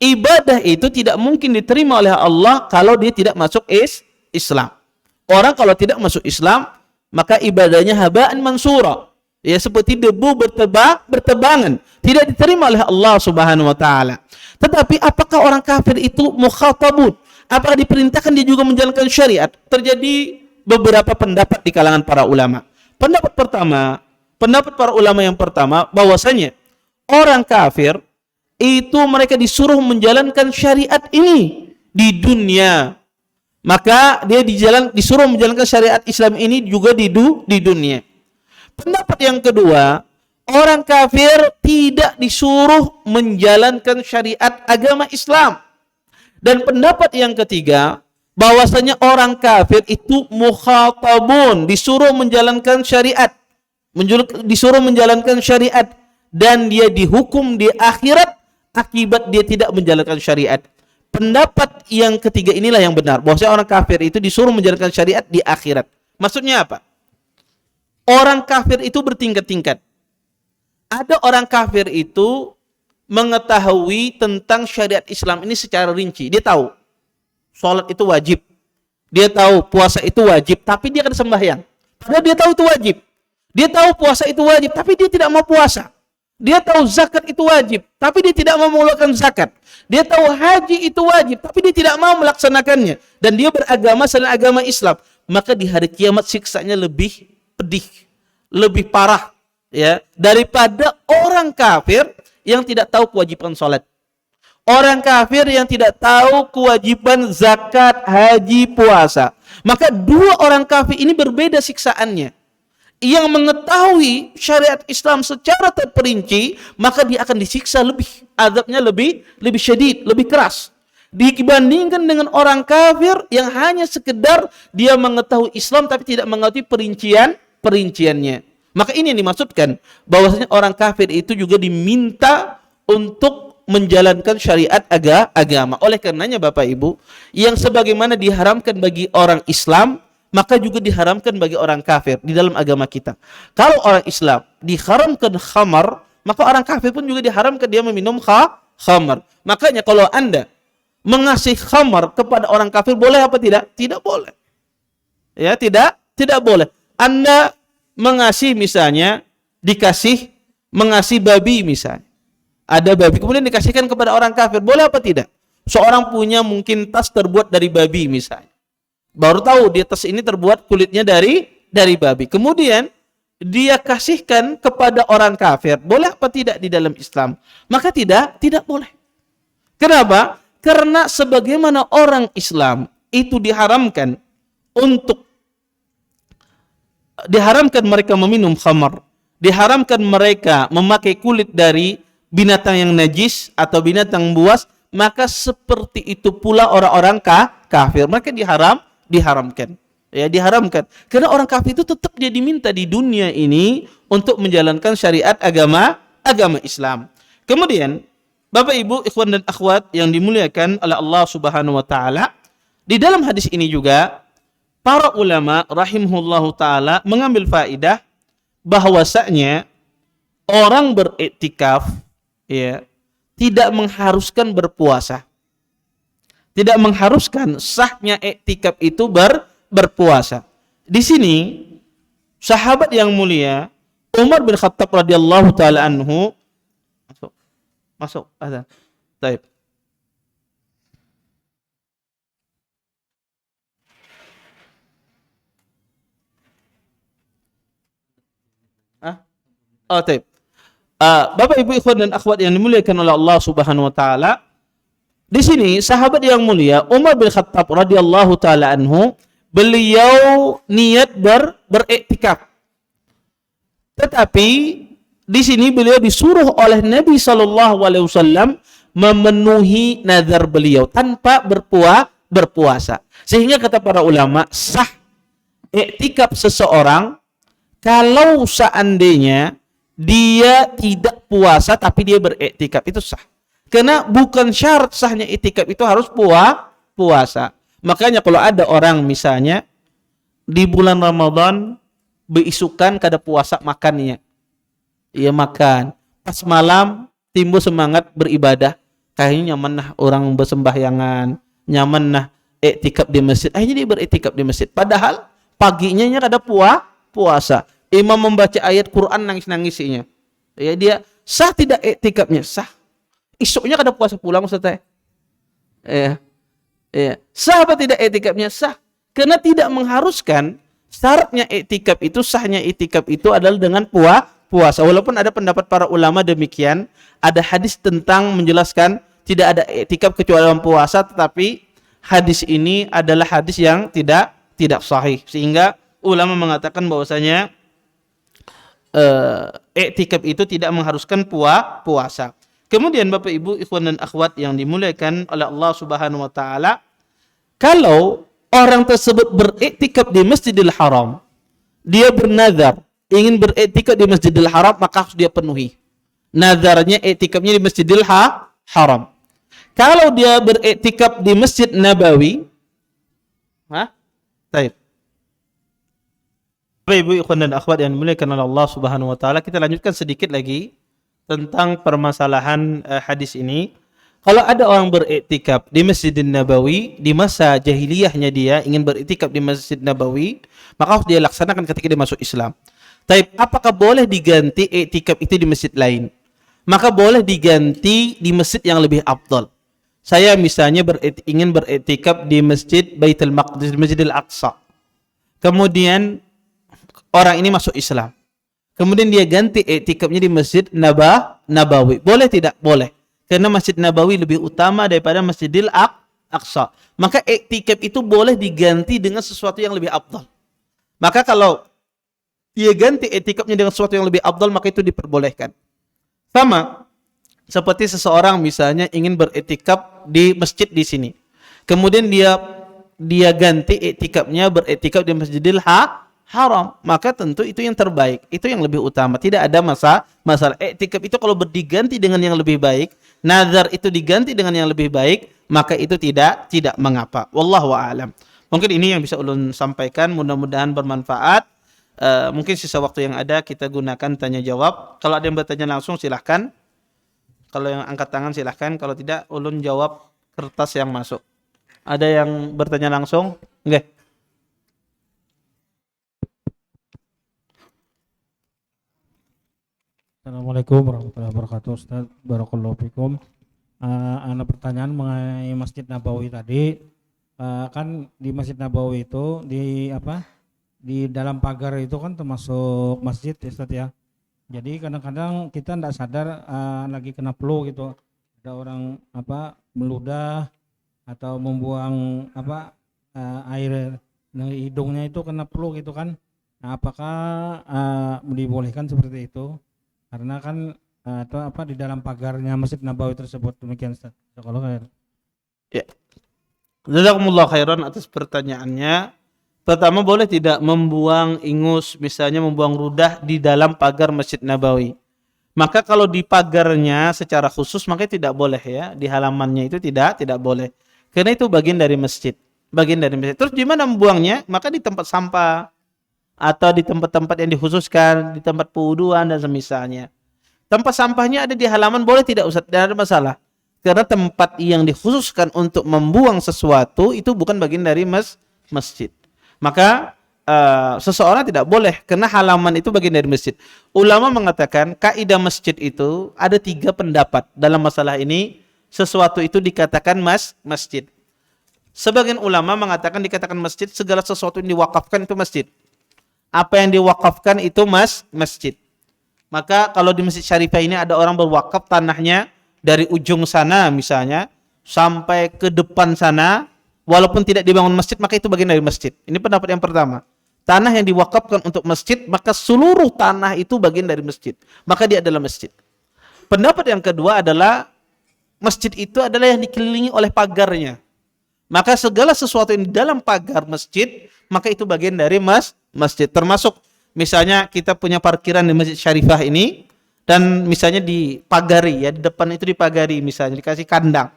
ibadah itu tidak mungkin diterima oleh Allah kalau dia tidak masuk Islam. Orang kalau tidak masuk Islam, maka ibadahnya haba'an mansura. Ya, seperti debu bertebangan, tidak diterima oleh Allah Subhanahu wa taala. Tetapi apakah orang kafir itu mukhatabun? Apakah diperintahkan dia juga menjalankan syariat? Terjadi beberapa pendapat di kalangan para ulama. Pendapat para ulama yang pertama, bahwasanya orang kafir itu mereka disuruh menjalankan syariat ini di dunia. Maka dia disuruh menjalankan syariat Islam ini juga di dunia. Pendapat yang kedua, orang kafir tidak disuruh menjalankan syariat agama Islam. Dan pendapat yang ketiga, bahwasanya orang kafir itu mukhatabun, disuruh menjalankan syariat, dan dia dihukum di akhirat akibat dia tidak menjalankan syariat. Pendapat yang ketiga inilah yang benar, bahwasanya orang kafir itu disuruh menjalankan syariat di akhirat. Maksudnya apa? Orang kafir itu bertingkat-tingkat. Ada orang kafir itu mengetahui tentang syariat Islam ini secara rinci. Dia tahu sholat itu wajib, dia tahu puasa itu wajib, tapi dia akan sembahyang. Padahal dia tahu itu wajib. Dia tahu puasa itu wajib, tapi dia tidak mau puasa. Dia tahu zakat itu wajib, tapi dia tidak mau mengeluarkan zakat. Dia tahu haji itu wajib, tapi dia tidak mau melaksanakannya. Dan dia beragama selain agama Islam. Maka di hari kiamat siksanya lebih pedih, lebih parah, ya, daripada orang kafir yang tidak tahu kewajiban sholat. Orang kafir yang tidak tahu kewajiban zakat, haji, puasa. Maka dua orang kafir ini berbeda siksaannya. Yang mengetahui syariat Islam secara terperinci, maka dia akan disiksa azabnya lebih syadid, lebih keras dibandingkan dengan orang kafir yang hanya sekedar dia mengetahui Islam tapi tidak mengetahui perinciannya. Maka ini yang dimaksudkan bahwasanya orang kafir itu juga diminta untuk menjalankan syariat agama. Oleh karenanya Bapak Ibu, yang sebagaimana diharamkan bagi orang Islam, maka juga diharamkan bagi orang kafir di dalam agama kita. Kalau orang Islam diharamkan khamar, maka orang kafir pun juga diharamkan dia meminum khamar. Makanya kalau Anda mengasih khamar kepada orang kafir, boleh apa tidak? Tidak boleh. Ya, tidak boleh. Anda mengasih misalnya, mengasih babi misalnya. Ada babi, kemudian dikasihkan kepada orang kafir, boleh apa tidak? Seorang punya mungkin tas terbuat dari babi misalnya. Baru tahu dia tas ini terbuat kulitnya dari babi. Kemudian dia kasihkan kepada orang kafir. Boleh apa tidak di dalam Islam? Maka tidak boleh. Kenapa? Karena sebagaimana orang Islam itu diharamkan mereka meminum khamar, diharamkan mereka memakai kulit dari binatang yang najis atau binatang buas, maka seperti itu pula orang-orang kafir. Mereka diharamkan. Ya, diharamkan. Karena orang kafir itu tetap dia diminta di dunia ini untuk menjalankan syariat agama Islam. Kemudian, Bapak Ibu, ikhwan dan akhwat yang dimuliakan oleh Allah Subhanahu wa taala, di dalam hadis ini juga para ulama rahimahullahu taala mengambil faedah bahwasanya orang beriktikaf, ya, tidak mengharuskan berpuasa. Tidak mengharuskan sahnya iktikaf itu berpuasa. Di sini sahabat yang mulia Umar bin Khattab radhiyallahu taala anhu masuk azan. Baik. Baik. Bapak Ibu ikhwan dan akhwat yang dimuliakan oleh Allah Subhanahu wa taala, di sini sahabat yang mulia Umar bin Khattab radhiyallahu taala anhu, beliau niat beriktikaf. Tetapi di sini beliau disuruh oleh Nabi sallallahu alaihi wasallam memenuhi nazar beliau tanpa berpuasa. Sehingga kata para ulama, sah iktikaf seseorang kalau seandainya dia tidak puasa tapi dia beriktikaf, itu sah. Karena bukan syarat sahnya iktikaf itu harus puasa. Makanya kalau ada orang misalnya di bulan Ramadan beisukan kada puasa makannya, ia makan, pas malam timbul semangat beribadah, kayaknya nyaman nah orang bersembahyangan, nyaman nah iktikaf di masjid, akhirnya dia beriktikaf di masjid. Padahal paginya kada puasa. Imam membaca ayat Quran nangis-nangisinya. Ya, dia sah tidak iktikafnya? Sah. Esoknya kada puasa pulang Ustaz. Ya. Sah apa tidak iktikafnya? Sah. Karena tidak mengharuskan, syaratnya iktikaf itu, sahnya iktikaf itu adalah dengan puasa. Walaupun ada pendapat para ulama demikian, ada hadis tentang menjelaskan tidak ada iktikaf kecuali dalam puasa, tetapi hadis ini adalah hadis yang tidak sahih. Sehingga ulama mengatakan bahwasanya iktikaf itu tidak mengharuskan puasa. Kemudian Bapak Ibu ikhwan dan akhwat yang dimuliakan oleh Allah Subhanahu wa taala, kalau orang tersebut beriktikaf di Masjidil Haram, dia bernazar ingin beriktikaf di Masjidil Haram, maka harus dia penuhi nazarnya, iktikafnya di Masjidil Haram. Kalau dia beriktikaf di Masjid Nabawi, baik. Bapak Ibu ikhwan dan akhwat yang dimuliakan oleh Allah Subhanahu wa taala, kita lanjutkan sedikit lagi tentang permasalahan hadis ini. Kalau ada orang beriktikaf di Masjid Nabawi, di masa jahiliyahnya dia ingin beriktikaf di Masjid Nabawi, maka harus dia laksanakan ketika dia masuk Islam. Tapi apakah boleh diganti iktikaf itu di masjid lain? Maka boleh diganti di masjid yang lebih afdal. Saya misalnya ingin beriktikaf di Masjid Baitul Maqdis, di Masjidil Aqsa. Kemudian orang ini masuk Islam. Kemudian dia ganti iktikafnya di Masjid Nabawi. Boleh tidak? Boleh. Karena Masjid Nabawi lebih utama daripada Masjidil Aqsa. Maka iktikaf itu boleh diganti dengan sesuatu yang lebih afdal. Maka kalau dia ganti iktikafnya dengan sesuatu yang lebih afdal, maka itu diperbolehkan. Sama seperti seseorang misalnya ingin beriktikaf di masjid di sini. Kemudian dia ganti iktikafnya beriktikaf di Masjidil Haram, maka tentu itu yang terbaik, itu yang lebih utama. Tidak ada masalah. Iktikaf itu kalau diganti dengan yang lebih baik, nazar itu diganti dengan yang lebih baik, maka itu tidak mengapa. Wallahu a'lam. Mungkin ini yang bisa ulun sampaikan, mudah-mudahan bermanfaat. Mungkin sisa waktu yang ada kita gunakan tanya jawab. Kalau ada yang bertanya langsung silahkan. Kalau yang angkat tangan silahkan. Kalau tidak, ulun jawab kertas yang masuk. Ada yang bertanya langsung? Enggak. Assalamualaikum warahmatullahi wabarakatuh, Ustaz. Barakallahu fikum. Ada pertanyaan mengenai Masjid Nabawi tadi. Kan di Masjid Nabawi itu di dalam pagar itu kan termasuk masjid, Ustaz ya. Jadi kadang-kadang kita tidak sadar lagi kena flu gitu. Ada orang meludah atau membuang air dari hidungnya itu kena flu gitu kan. Nah, apakah dibolehkan seperti itu? Karena kan di dalam pagarnya Masjid Nabawi tersebut. Demikian Ustaz. Kalau ya. Jazakumullah khairan atas pertanyaannya. Pertama, boleh tidak membuang ingus, misalnya membuang ludah di dalam pagar Masjid Nabawi. Maka kalau di pagarnya secara khusus maka tidak boleh ya, di halamannya itu tidak boleh. Karena itu bagian dari masjid. Terus di mana membuangnya? Maka di tempat sampah atau di tempat-tempat yang dikhususkan, di tempat pewuduan dan semisalnya. Tempat sampahnya ada di halaman, boleh tidak Ustaz? Tidak ada masalah. Karena tempat yang dikhususkan untuk membuang sesuatu itu bukan bagian dari masjid. Maka seseorang tidak boleh, karena halaman itu bagian dari masjid. Ulama mengatakan kaidah masjid itu ada 3 pendapat dalam masalah ini. Sesuatu itu dikatakan masjid. Sebagian ulama mengatakan dikatakan masjid segala sesuatu yang diwakafkan itu masjid. Apa yang diwakafkan itu masjid. Maka kalau di Masjid Syarifah ini ada orang berwakaf tanahnya dari ujung sana misalnya sampai ke depan sana, walaupun tidak dibangun masjid, maka itu bagian dari masjid. Ini pendapat yang pertama. Tanah yang diwakafkan untuk masjid, maka seluruh tanah itu bagian dari masjid. Maka dia adalah masjid. Pendapat yang kedua adalah masjid itu adalah yang dikelilingi oleh pagarnya. Maka segala sesuatu yang di dalam pagar masjid, maka itu bagian dari masjid. Termasuk misalnya kita punya parkiran di Masjid Syarifah ini, dan misalnya dipagari, ya di depan itu dipagari, misalnya dikasih kandang.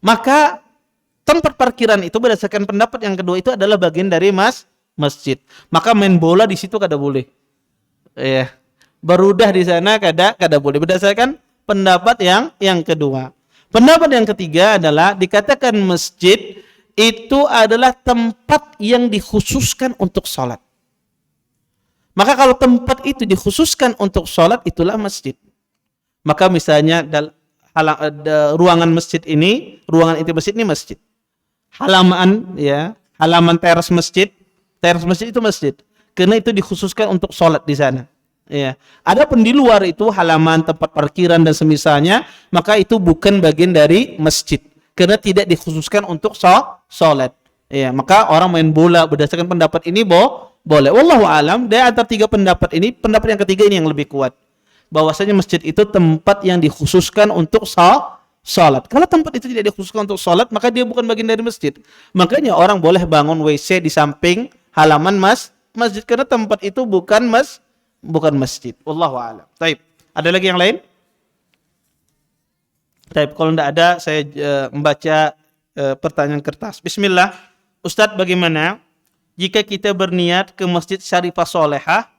Maka tempat parkiran itu berdasarkan pendapat yang kedua itu adalah bagian dari masjid. Maka main bola di situ kada boleh. Ya. Berudah di sana kada boleh berdasarkan pendapat yang kedua. Pendapat yang ketiga adalah dikatakan masjid itu adalah tempat yang dikhususkan untuk sholat. Maka kalau tempat itu dikhususkan untuk sholat, itulah masjid. Maka misalnya ruangan masjid ini, ruangan inti masjid ini masjid. Halaman teras masjid itu masjid. Karena itu dikhususkan untuk sholat di sana. Ya. Adapun di luar itu halaman tempat parkiran dan semisalnya, maka itu bukan bagian dari masjid. Karena tidak dikhususkan untuk sholat. Ya, maka orang main bola berdasarkan pendapat ini boleh. Wallahu alam, dari antara 3 pendapat ini, pendapat yang ketiga ini yang lebih kuat. Bahwasanya masjid itu tempat yang dikhususkan untuk sholat. Kalau tempat itu tidak dikhususkan untuk sholat, maka dia bukan bagian dari masjid. Makanya orang boleh bangun WC di samping halaman masjid, karena tempat itu bukan masjid. Wallahu a'lam. Baik. Ada lagi yang lain? Baik, kalau tidak ada saya membaca pertanyaan kertas. Bismillah. Ustadz, bagaimana jika kita berniat ke Masjid Syarifah Sholehah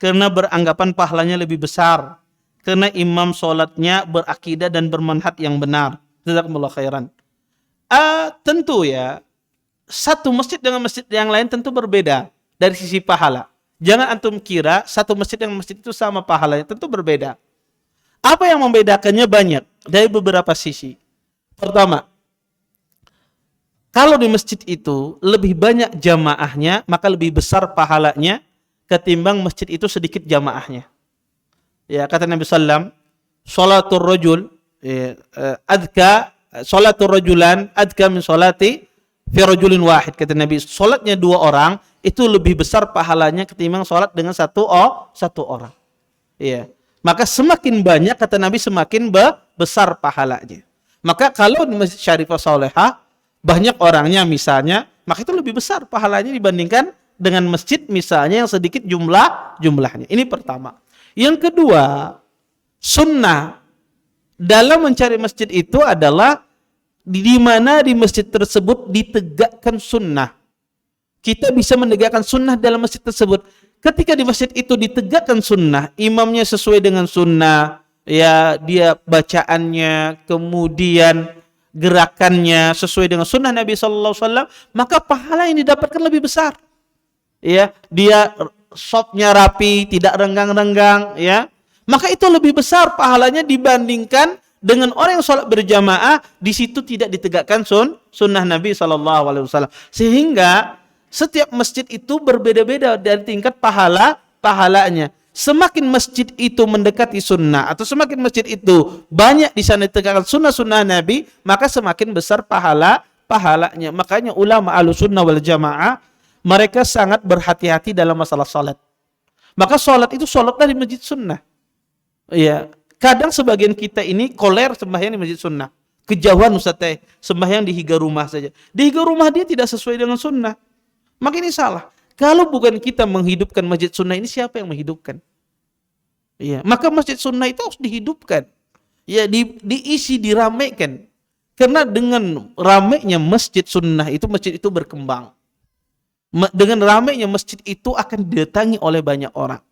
karena beranggapan pahalanya lebih besar, karena imam sholatnya berakidah dan bermanhaj yang benar? Jazakumullah khairan. Tentu ya, satu masjid dengan masjid yang lain tentu berbeda dari sisi pahala. Jangan antum kira satu masjid dengan masjid itu sama pahalanya, tentu berbeda. Apa yang membedakannya? Banyak, dari beberapa sisi. Pertama, kalau di masjid itu lebih banyak jamaahnya, maka lebih besar pahalanya ketimbang masjid itu sedikit jamaahnya. Ya, kata Nabi sallam, sholatul rajul sholatul rajulan adka min sholati fi rajulin wahid. Kata Nabi, sholatnya 2 orang itu lebih besar pahalanya ketimbang sholat dengan satu orang. Iya. Maka semakin banyak, kata Nabi, semakin besar pahalanya. Maka kalau di Masjid Syarifah Sholehah banyak orangnya misalnya, maka itu lebih besar pahalanya dibandingkan dengan masjid misalnya yang sedikit jumlahnya. Ini pertama. Yang kedua, sunnah dalam mencari masjid itu adalah di mana di masjid tersebut ditegakkan sunnah. Kita bisa menegakkan sunnah dalam masjid tersebut. Ketika di masjid itu ditegakkan sunnah, imamnya sesuai dengan sunnah, ya dia bacaannya, kemudian gerakannya sesuai dengan sunnah Nabi SAW, maka pahala yang didapatkan lebih besar. Ya, dia shopnya rapi, tidak renggang-renggang, ya, maka itu lebih besar pahalanya dibandingkan dengan orang yang sholat berjamaah di situ tidak ditegakkan sunnah Nabi SAW. Sehingga setiap masjid itu berbeda-beda dari tingkat pahalanya. Semakin masjid itu mendekati sunnah atau semakin masjid itu banyak di sana ditegakkan sunnah Nabi, maka semakin besar pahalanya. Makanya ulama Ahlussunnah wal Jamaah mereka sangat berhati-hati dalam masalah salat. Maka salat itu salatlah di masjid sunnah. Ya, kadang sebagian kita ini koler sembahyang di masjid sunnah. Kejauhan Ustaz sembahyang di higa rumah saja. Di higa rumah dia tidak sesuai dengan sunnah. Maka ini salah. Kalau bukan kita menghidupkan masjid sunnah ini, siapa yang menghidupkan? Iya, maka masjid sunnah itu harus dihidupkan. Ya, diisi, diramaikan. Karena dengan ramainya masjid sunnah itu, masjid itu berkembang. Dengan ramainya masjid itu akan didatangi oleh banyak orang.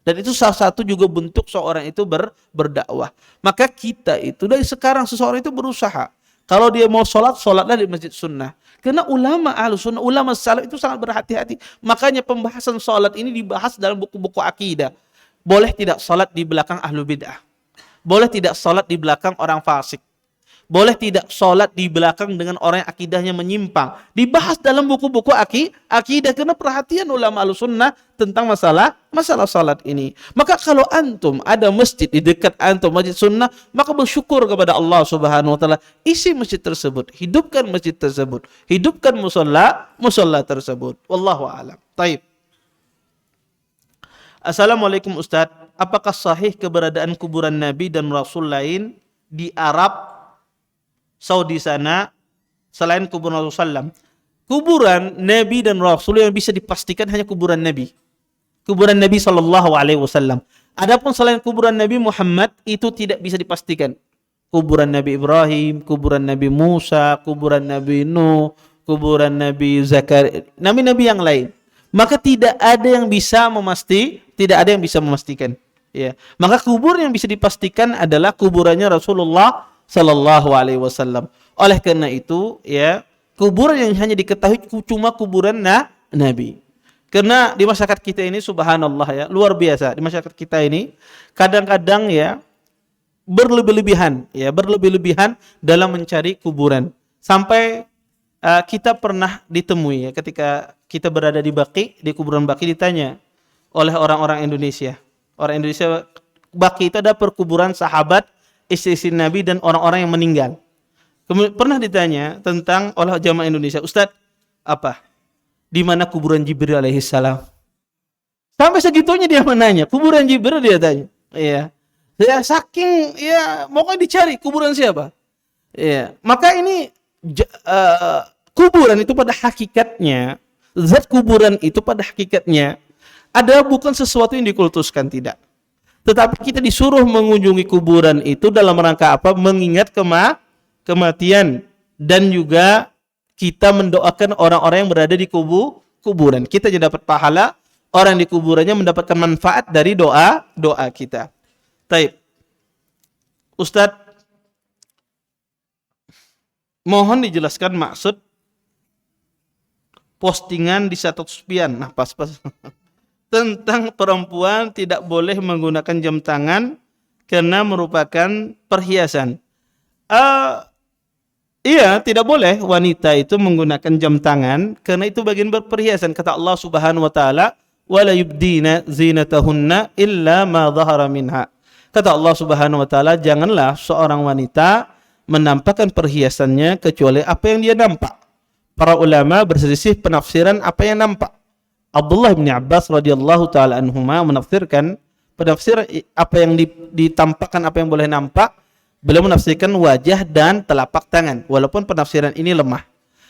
Dan itu salah satu juga bentuk seorang itu berdakwah. Maka kita itu dari sekarang seseorang itu berusaha. Kalau dia mau sholat, sholatlah di masjid sunnah. Karena ulama ahlu sunnah, ulama salaf itu sangat berhati-hati. Makanya pembahasan sholat ini dibahas dalam buku-buku akidah. Boleh tidak sholat di belakang ahlu bid'ah. Boleh tidak sholat di belakang orang fasik. Boleh tidak sholat di belakang dengan orang yang akidahnya menyimpang. Dibahas dalam buku-buku akidah. Karena perhatian ulama al-sunnah tentang masalah sholat ini. Maka kalau antum ada masjid di dekat antum, masjid sunnah, maka bersyukur kepada Allah subhanahu wa ta'ala. Isi masjid tersebut. Hidupkan masjid tersebut. Hidupkan musolla tersebut. Wallahu a'lam. Taib. Assalamualaikum Ustaz. Apakah sahih keberadaan kuburan Nabi dan Rasul lain di Arab Saudi sana selain kuburan Rasulullah? Kuburan Nabi dan Rasul yang bisa dipastikan hanya kuburan Nabi. Kuburan Nabi SAW. Adapun selain kuburan Nabi Muhammad itu tidak bisa dipastikan. Kuburan Nabi Ibrahim, kuburan Nabi Musa, kuburan Nabi Nuh, kuburan Nabi Zakaria, nabi-nabi yang lain. Maka tidak ada yang bisa memastikan. Ya. Maka kubur yang bisa dipastikan adalah kuburannya Rasulullah Sallallahu Alaihi Wasallam. Oleh karena itu, ya, kuburan yang hanya diketahui cuma kuburan Nabi. Karena di masyarakat kita ini, subhanallah ya, luar biasa. Di masyarakat kita ini, kadang-kadang ya berlebih-lebihan dalam mencari kuburan. Sampai kita pernah ditemui ya, ketika kita berada di Baqi, di kuburan Baqi, ditanya oleh orang-orang Indonesia. Orang Indonesia, Baqi itu ada perkuburan sahabat, istri-istri Nabi dan orang-orang yang meninggal. Kemudian pernah ditanya tentang oleh jamaah Indonesia, Ustadz, di mana kuburan Jibril alaihissalam? Sampai segitunya dia menanya, kuburan Jibril dia tanya. Iya. Ya saking ya pokoknya dicari kuburan siapa? Iya. Maka ini kuburan itu pada hakikatnya, zat kuburan itu pada hakikatnya ada bukan sesuatu yang dikultuskan, tidak. Tetapi kita disuruh mengunjungi kuburan itu dalam rangka apa? Mengingat kematian. Dan juga kita mendoakan orang-orang yang berada di kuburan. Kita jadi dapat pahala, orang di kuburannya mendapatkan manfaat dari doa kita. Taib. Ustadz, mohon dijelaskan maksud postingan di status pian. Nah, pas. Tentang perempuan tidak boleh menggunakan jam tangan karena merupakan perhiasan. Iya, tidak boleh wanita itu menggunakan jam tangan karena itu bagian perhiasan. Kata Allah Subhanahu wa taala, "Wala yubdina zinatahunna illa ma dhahara minha." Kata Allah Subhanahu wa taala, janganlah seorang wanita menampakkan perhiasannya kecuali apa yang dia nampak. Para ulama berselisih penafsiran apa yang nampak. Abdullah bin Abbas radhiyallahu taala anhuma menafsirkan penafsiran apa yang ditampakkan, apa yang boleh nampak, beliau menafsirkan wajah dan telapak tangan, walaupun penafsiran ini lemah.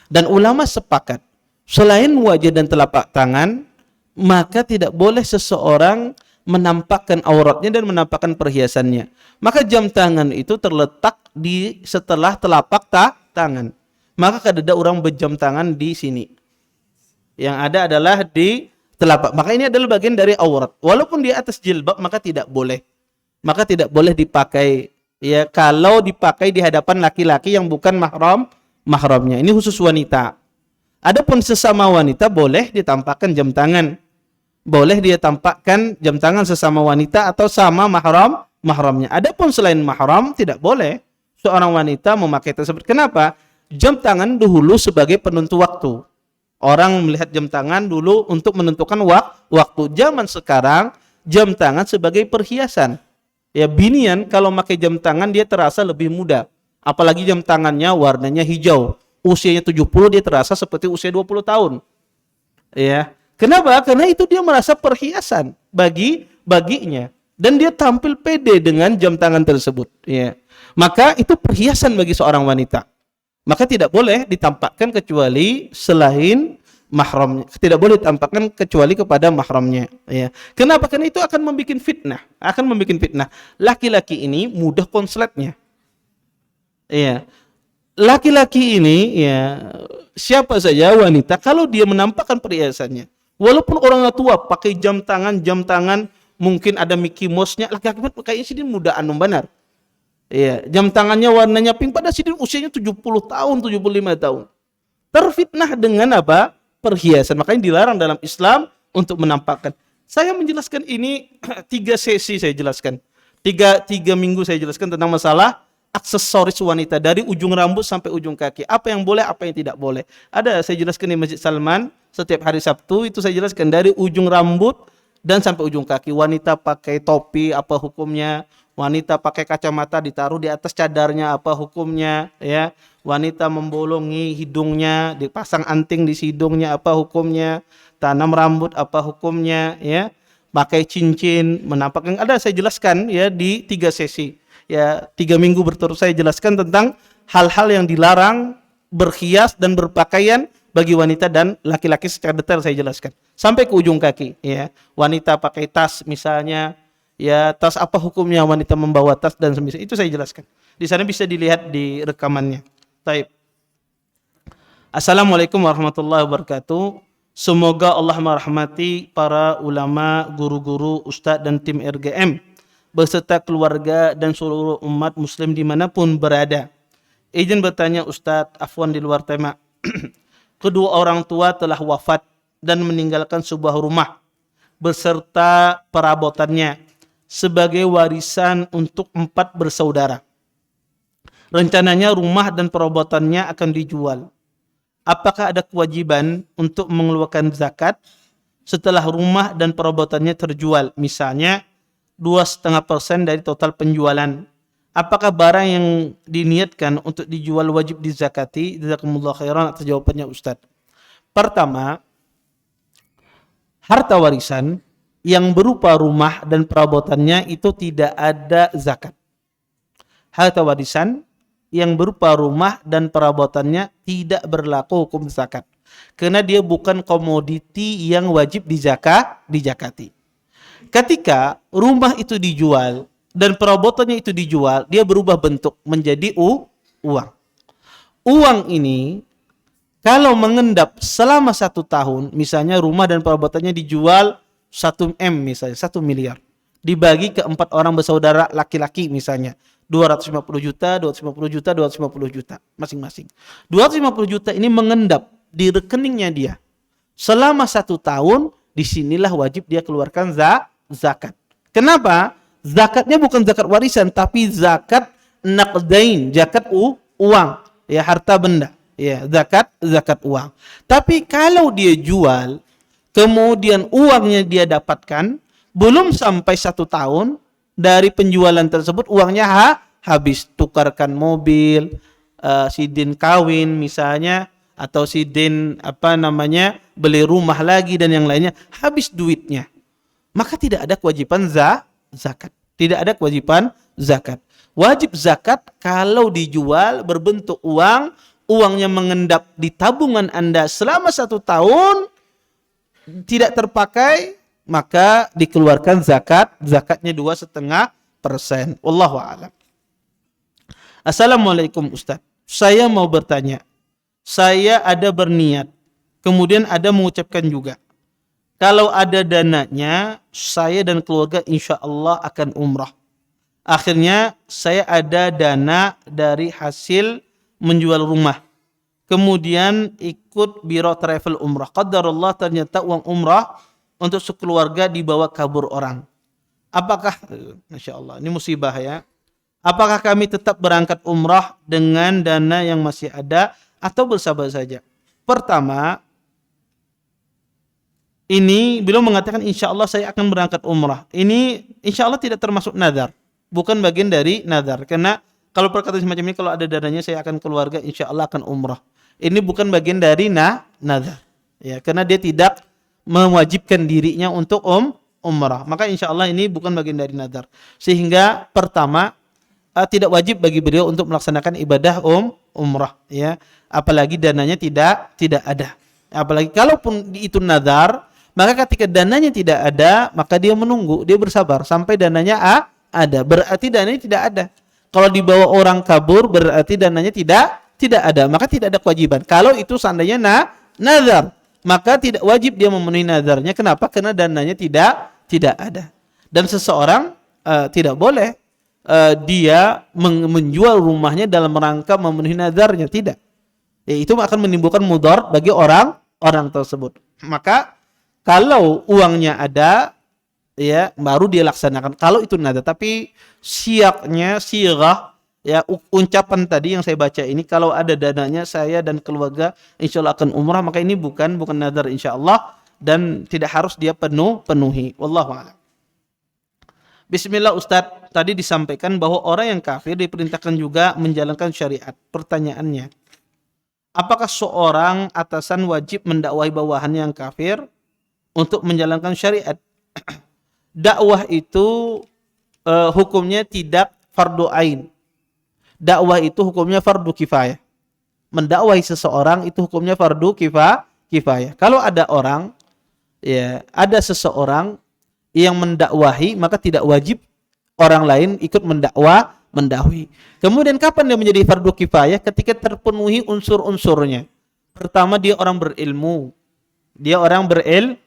Dan ulama sepakat selain wajah dan telapak tangan, maka tidak boleh seseorang menampakkan auratnya dan menampakkan perhiasannya. Maka jam tangan itu terletak di setelah telapak tangan. Maka kada ada orang berjam tangan di sini. Yang ada adalah di telapak. Maka ini adalah bagian dari aurat. Walaupun di atas jilbab, maka tidak boleh. Maka tidak boleh dipakai. Ya, kalau dipakai di hadapan laki-laki yang bukan mahramnya. Ini khusus wanita. Adapun sesama wanita boleh ditampakkan jam tangan. Boleh dia tampakkan jam tangan sesama wanita atau sama mahramnya. Adapun selain mahram tidak boleh seorang wanita memakai tersebut. Kenapa? Jam tangan dahulu sebagai penentu waktu. Orang melihat jam tangan dulu untuk menentukan waktu. Zaman sekarang jam tangan sebagai perhiasan. Ya, binian kalau pakai jam tangan dia terasa lebih muda. Apalagi jam tangannya warnanya hijau. Usianya 70 dia terasa seperti usia 20 tahun. Ya. Kenapa? Karena itu dia merasa perhiasan baginya. Dan dia tampil pede dengan jam tangan tersebut. Ya. Maka itu perhiasan bagi seorang wanita. Maka tidak boleh ditampakkan kecuali selain mahramnya. Tidak boleh ditampakkan kecuali kepada mahramnya. Ya. Kenapa? Karena itu akan membuat fitnah. Laki-laki ini mudah konsletnya. Ya. Laki-laki ini, ya, siapa saja wanita, kalau dia menampakkan perhiasannya, walaupun orang tua pakai jam tangan mungkin ada Mickey Mouse-nya, laki-laki kayaknya sidin mudaan benar. Iya, jam tangannya warnanya pink, pada sidin usianya 70 tahun, 75 tahun. Terfitnah dengan apa? Perhiasan. Makanya dilarang dalam Islam untuk menampakkan. Saya menjelaskan ini 3 sesi saya jelaskan. 3 minggu saya jelaskan tentang masalah aksesoris wanita dari ujung rambut sampai ujung kaki. Apa yang boleh, apa yang tidak boleh. Ada saya jelaskan di Masjid Salman setiap hari Sabtu, itu saya jelaskan dari ujung rambut dan sampai ujung kaki. Wanita pakai topi apa hukumnya? Wanita pakai kacamata ditaruh di atas cadarnya apa hukumnya? Ya. Wanita membolongi hidungnya, dipasang anting di hidungnya apa hukumnya? Tanam rambut apa hukumnya? Ya. Pakai cincin, menampakkan, ada saya jelaskan ya di 3 sesi. Ya, 3 minggu berturut saya jelaskan tentang hal-hal yang dilarang berhias dan berpakaian bagi wanita dan laki-laki secara detail saya jelaskan sampai ke ujung kaki. Ya, wanita pakai tas misalnya, ya tas apa hukumnya wanita membawa tas dan semisal itu saya jelaskan. Di sana bisa dilihat di rekamannya. Taib. Assalamualaikum warahmatullahi wabarakatuh. Semoga Allah merahmati para ulama, guru-guru, ustadz dan tim RGM beserta keluarga dan seluruh umat muslim dimanapun berada. Izin bertanya Ustadz, afwan di luar tema. Kedua orang tua telah wafat dan meninggalkan sebuah rumah beserta perabotannya sebagai warisan untuk 4 bersaudara. Rencananya rumah dan perabotannya akan dijual. Apakah ada kewajiban untuk mengeluarkan zakat setelah rumah dan perabotannya terjual? Misalnya 2,5% dari total penjualan. Apakah barang yang diniatkan untuk dijual wajib dizakati? Jazakumullah khairan atas jawabannya Ustaz. Pertama, harta warisan yang berupa rumah dan perabotannya itu tidak ada zakat. Harta warisan yang berupa rumah dan perabotannya tidak berlaku hukum zakat. Karena dia bukan komoditi yang wajib dizakati. Ketika rumah itu dijual dan perabotannya itu dijual, dia berubah bentuk menjadi uang. Uang ini kalau mengendap selama 1 tahun, misalnya rumah dan perabotannya dijual 1 M misalnya, 1 miliar. Dibagi ke 4 orang bersaudara laki-laki misalnya. 250 juta, 250 juta, 250 juta masing-masing. 250 juta ini mengendap di rekeningnya dia. Selama 1 tahun, disinilah wajib dia keluarkan zakat. Kenapa? Zakatnya bukan zakat warisan, tapi zakat naqdain, zakat uang, ya harta benda, ya zakat uang. Tapi kalau dia jual, kemudian uangnya dia dapatkan belum sampai 1 tahun dari penjualan tersebut, uangnya habis, tukarkan mobil, sidin kawin misalnya, atau sidin beli rumah lagi dan yang lainnya, habis duitnya. Maka tidak ada kewajiban zakat. Tidak ada kewajiban zakat. Wajib zakat kalau dijual berbentuk uang, uangnya mengendap di tabungan Anda selama 1 tahun, tidak terpakai, maka dikeluarkan zakat. Zakatnya 2,5%. Wallahu a'lam. Assalamualaikum Ustaz. Saya mau bertanya. Saya ada berniat, kemudian ada mengucapkan juga. Kalau ada dananya, saya dan keluarga insya Allah akan umrah. Akhirnya saya ada dana dari hasil menjual rumah. Kemudian ikut biro travel umrah. Qadarullah ternyata uang umrah untuk sekeluarga dibawa kabur orang. Apakah, Masya Allah, ini musibah ya. Apakah kami tetap berangkat umrah dengan dana yang masih ada atau bersabar saja? Pertama, ini beliau mengatakan insya Allah saya akan berangkat umrah. Ini insya Allah tidak termasuk nazar, bukan bagian dari nazar. Karena kalau perkataan semacam ini, kalau ada dananya saya akan keluarga insya Allah akan umrah. Ini bukan bagian dari nazar, ya, karena dia tidak mewajibkan dirinya untuk umrah. Maka insya Allah ini bukan bagian dari nazar. Sehingga pertama tidak wajib bagi beliau untuk melaksanakan ibadah umrah, ya. Apalagi dananya tidak ada. Apalagi kalaupun itu nazar, maka ketika dananya tidak ada, maka dia menunggu, dia bersabar sampai dananya ada. Berarti dananya tidak ada. Kalau dibawa orang kabur, berarti dananya tidak ada. Maka tidak ada kewajiban. Kalau itu seandainya nazar, maka tidak wajib dia memenuhi nazarnya. Kenapa? Karena dananya tidak ada. Dan seseorang tidak boleh dia menjual rumahnya dalam rangka memenuhi nadarnya, tidak. Ya, itu akan menimbulkan mudarat bagi orang tersebut. Maka kalau uangnya ada, ya baru dia laksanakan. Kalau itu nadar, tapi siaknya, sirah, ya ucapan tadi yang saya baca ini, kalau ada dananya saya dan keluarga insya Allah akan umrah, maka ini bukan nadar insya Allah, dan tidak harus dia penuhi. Wallahu a'lam. Bismillah Ustadz, tadi disampaikan bahwa orang yang kafir diperintahkan juga menjalankan syariat. Pertanyaannya, apakah seorang atasan wajib mendakwahi bawahannya yang kafir untuk menjalankan syariat? Dakwah itu hukumnya tidak fardu ain. Dakwah itu hukumnya fardu kifayah. Mendakwahi seseorang itu hukumnya fardu kifayah. Kalau ada orang, ya ada seseorang yang mendakwahi, maka tidak wajib orang lain ikut mendakwahi. Kemudian kapan dia menjadi fardu kifayah? Ketika terpenuhi unsur-unsurnya. Pertama, dia orang berilmu. Dia orang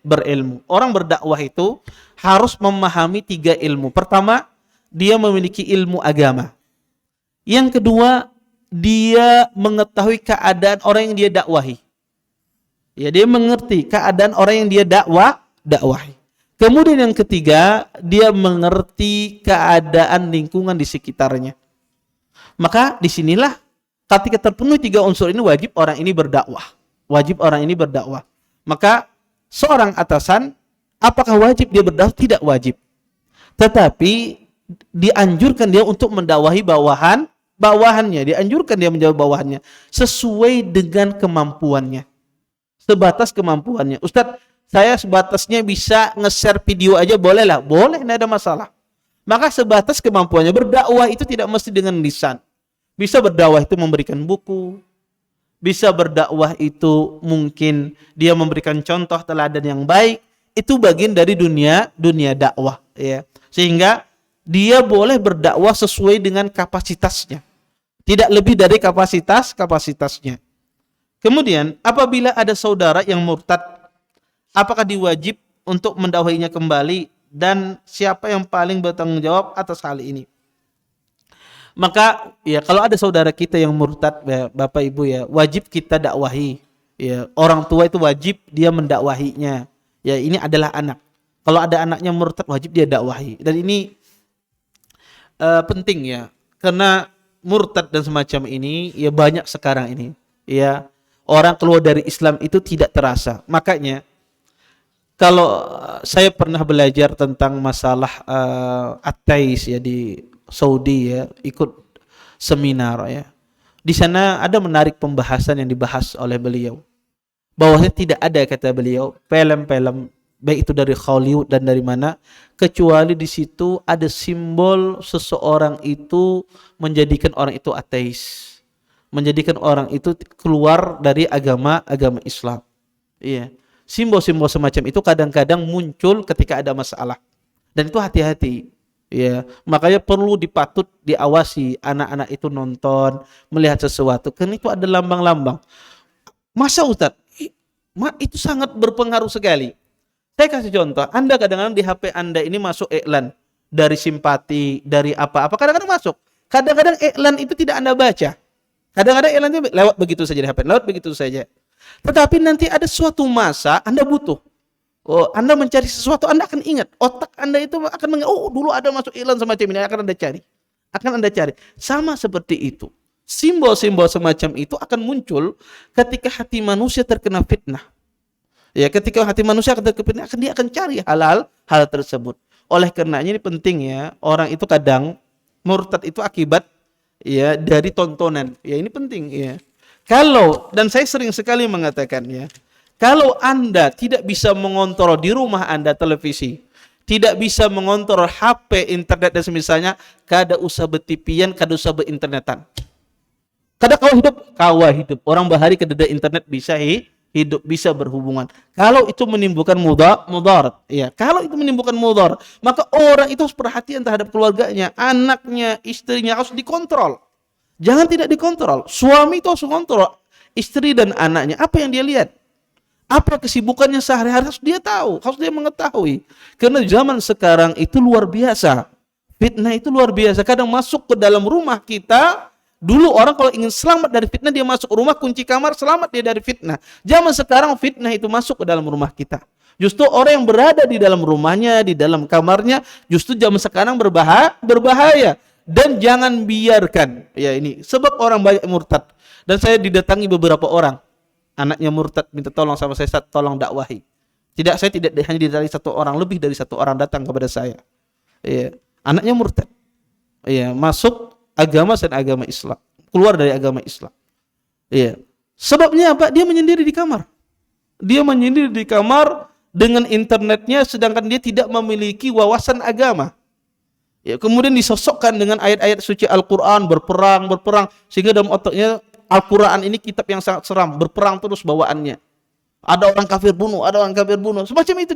berilmu. Orang berdakwah itu harus memahami 3 ilmu. Pertama, dia memiliki ilmu agama. Yang kedua, dia mengetahui keadaan orang yang dia dakwahi. Ya, dia mengerti keadaan orang yang dia dakwahi. Kemudian yang ketiga, dia mengerti keadaan lingkungan di sekitarnya. Maka disinilah ketika terpenuhi 3 unsur ini, wajib orang ini berdakwah. Wajib orang ini berdakwah. Maka seorang atasan, apakah wajib dia berdakwah? Tidak wajib. Tetapi dianjurkan dia untuk mendakwahi bawahannya. Dianjurkan dia menjawab bawahannya sesuai dengan kemampuannya. Sebatas kemampuannya. Ustadz, saya sebatasnya bisa nge-share video aja, boleh lah? Boleh, tidak ada masalah. Maka sebatas kemampuannya. Berdakwah itu tidak mesti dengan lisan. Bisa berdakwah itu memberikan buku. Bisa berdakwah itu mungkin dia memberikan contoh teladan yang baik. Itu bagian dari dunia dakwah. Ya. Sehingga dia boleh berdakwah sesuai dengan kapasitasnya. Tidak lebih dari kapasitasnya. Kemudian apabila ada saudara yang murtad, apakah diwajib untuk mendakwahinya kembali, dan siapa yang paling bertanggung jawab atas hal ini? Maka ya kalau ada saudara kita yang murtad, ya, Bapak Ibu ya, wajib kita dakwahi. Ya, orang tua itu wajib dia mendakwahinya. Ya, ini adalah anak. Kalau ada anaknya murtad, wajib dia dakwahi. Dan ini penting ya, karena murtad dan semacam ini ya banyak sekarang ini. Ya, orang keluar dari Islam itu tidak terasa. Makanya kalau saya pernah belajar tentang masalah ateis ya di Saudi ya, ikut seminar ya. Di sana ada menarik pembahasan yang dibahas oleh beliau. Bahwasanya tidak ada, kata beliau, film-film baik itu dari Hollywood dan dari mana, kecuali di situ ada simbol seseorang itu menjadikan orang itu ateis. Menjadikan orang itu keluar dari agama Islam. Iya. Simbol-simbol semacam itu kadang-kadang muncul ketika ada masalah. Dan itu hati-hati. Ya, makanya perlu diawasi anak-anak itu nonton, melihat sesuatu. Karena itu ada lambang-lambang. Masa Ustaz? Itu sangat berpengaruh sekali. Saya kasih contoh. Anda kadang-kadang di HP Anda ini masuk iklan dari simpati, dari apa-apa. Kadang-kadang masuk. Kadang-kadang iklan itu tidak Anda baca. Kadang-kadang iklan itu lewat begitu saja di HP, lewat begitu saja. Tetapi nanti ada suatu masa Anda butuh. Oh, Anda mencari sesuatu, Anda akan ingat. Otak Anda itu akan mengingat, oh dulu ada masuk iklan semacam ini, akan Anda cari. Sama seperti itu. Simbol-simbol semacam itu akan muncul ketika hati manusia terkena fitnah. Ya, ketika hati manusia akan terkena fitnah, dia akan cari hal tersebut. Oleh karenanya ini penting ya, orang itu kadang murtad itu akibat ya dari tontonan. Ya, ini penting ya. Kalau, dan saya sering sekali mengatakan ya, kalau Anda tidak bisa mengontrol di rumah Anda televisi, tidak bisa mengontrol HP, internet dan semisalnya, kada usah betipian, kada usah berinternetan. Kada kawah hidup. Orang bahari kededa internet bisa hidup, bisa berhubungan. Kalau itu menimbulkan mudarat, ya. Kalau itu menimbulkan mudarat, maka orang itu harus perhatian terhadap keluarganya, anaknya, istrinya harus dikontrol. Jangan tidak dikontrol. Suami itu harus kontrol istri dan anaknya. Apa yang dia lihat? Apa kesibukannya sehari-hari harus dia tahu, harus dia mengetahui. Karena zaman sekarang itu luar biasa. Fitnah itu luar biasa. Kadang masuk ke dalam rumah kita. Dulu orang kalau ingin selamat dari fitnah, dia masuk rumah, kunci kamar, selamat dia dari fitnah. Zaman sekarang fitnah itu masuk ke dalam rumah kita. Justru orang yang berada di dalam rumahnya, di dalam kamarnya, justru zaman sekarang berbahaya. Dan jangan biarkan, ya ini, sebab orang banyak murtad. Dan saya didatangi beberapa orang. Anaknya murtad minta tolong sama saya, tolong dakwahi. Saya tidak hanya didatangi satu orang, lebih dari satu orang datang kepada saya. Iya, anaknya murtad. Iya, masuk agama dan agama Islam, keluar dari agama Islam. Iya. Sebabnya apa? Dia menyendiri di kamar. Dia menyendiri di kamar dengan internetnya, sedangkan dia tidak memiliki wawasan agama. Ya, kemudian disosokkan dengan ayat-ayat suci Al-Qur'an, berperang, sehingga dalam otaknya Al-Quran ini kitab yang sangat seram, berperang terus bawaannya. Ada orang kafir bunuh, semacam itu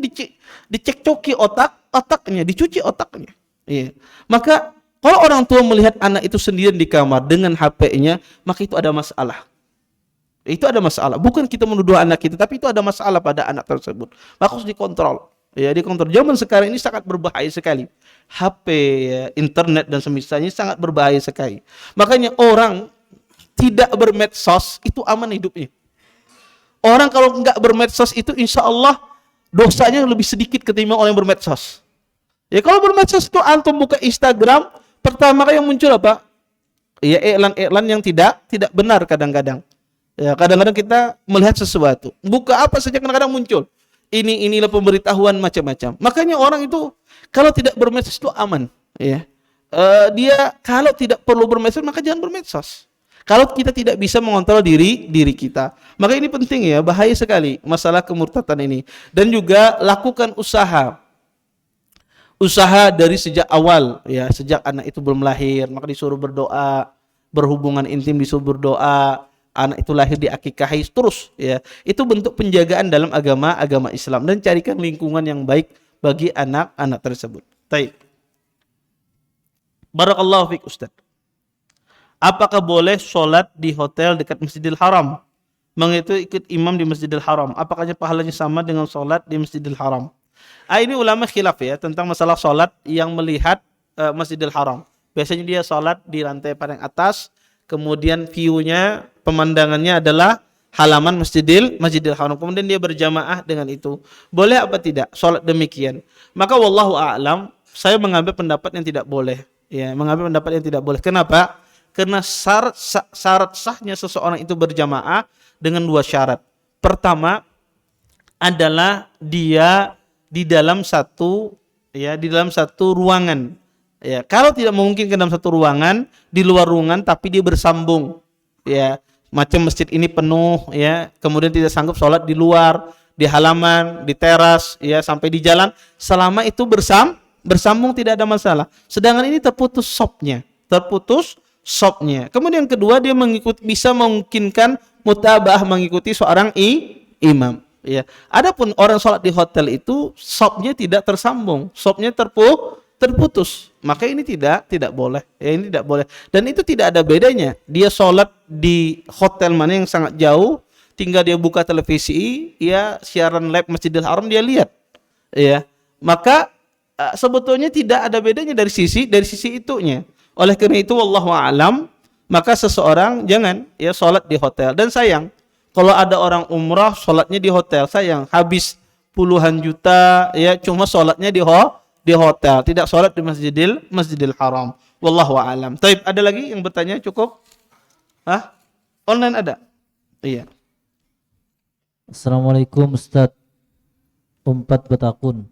dicekcoki otaknya, dicuci otaknya. Iya. Maka kalau orang tua melihat anak itu sendirian di kamar dengan HP-nya, maka itu ada masalah. Itu ada masalah. Bukan kita menuduh anak kita, tapi itu ada masalah pada anak tersebut. Maka harus dikontrol. Ya, dikontrol. Zaman sekarang ini sangat berbahaya sekali. HP, ya, internet dan semisalnya sangat berbahaya sekali. Makanya orang tidak bermedsos itu aman hidupnya. Orang kalau nggak bermedsos itu insya Allah dosanya lebih sedikit ketimbang orang yang bermedsos. Ya kalau bermedsos itu antum buka Instagram, pertama kali yang muncul apa? Ya iklan-iklan yang tidak benar kadang-kadang. Ya kadang-kadang kita melihat sesuatu. Buka apa saja kadang-kadang muncul. Inilah pemberitahuan macam-macam. Makanya orang itu kalau tidak bermedsos itu aman. Ya. Dia kalau tidak perlu bermedsos maka jangan bermedsos. Kalau kita tidak bisa mengontrol diri kita. Maka ini penting ya, bahaya sekali masalah kemurtadan ini. Dan juga lakukan usaha dari sejak awal ya, sejak anak itu belum lahir, maka disuruh berdoa, berhubungan intim disuruh berdoa, anak itu lahir diakikahi terus ya. Itu bentuk penjagaan dalam agama Islam, dan carikan lingkungan yang baik bagi anak-anak tersebut. Baik. Barakallahu fiik Ustaz. Apakah boleh sholat di hotel dekat Masjidil Haram? Mengikuti ikut imam di Masjidil Haram. Apakah pahalanya sama dengan sholat di Masjidil Haram? Ini ulama khilaf ya tentang masalah sholat yang melihat Masjidil Haram. Biasanya dia sholat di lantai paling atas, kemudian view-nya, pemandangannya adalah halaman Masjidil Haram. Kemudian dia berjamaah dengan itu. Boleh apa tidak sholat demikian? Maka wallahu a'lam, saya mengambil pendapat yang tidak boleh. Ya, mengambil pendapat yang tidak boleh. Kenapa? Karena syarat sahnya seseorang itu berjamaah dengan dua syarat. Pertama adalah dia di dalam satu ruangan. Ya, kalau tidak memungkinkan dalam satu ruangan, di luar ruangan tapi dia bersambung. Ya, macam masjid ini penuh ya, kemudian tidak sanggup sholat di luar, di halaman, di teras ya, sampai di jalan, selama itu bersambung tidak ada masalah. Sedangkan ini terputus sopnya. Kemudian kedua, dia bisa memungkinkan mutabah, mengikuti seorang imam. Ya. Adapun orang sholat di hotel itu sopnya tidak tersambung, sopnya terputus, maka ini tidak boleh. Ya, ini tidak boleh. Dan itu tidak ada bedanya. Dia sholat di hotel mana yang sangat jauh, tinggal dia buka televisi, ya siaran live Masjidil Haram dia lihat. Ya, maka sebetulnya tidak ada bedanya dari sisi itunya. Oleh karena itu wallahu a'lam, maka seseorang jangan ya sholat di hotel. Dan sayang kalau ada orang umrah sholatnya di hotel, sayang habis puluhan juta ya cuma sholatnya di hotel, tidak sholat di Masjidil Haram. Wallahu a'lam. Taib, ada lagi yang bertanya? Cukup? Online ada? Iya. Assalamualaikum Ustadz. Umpat Betakun.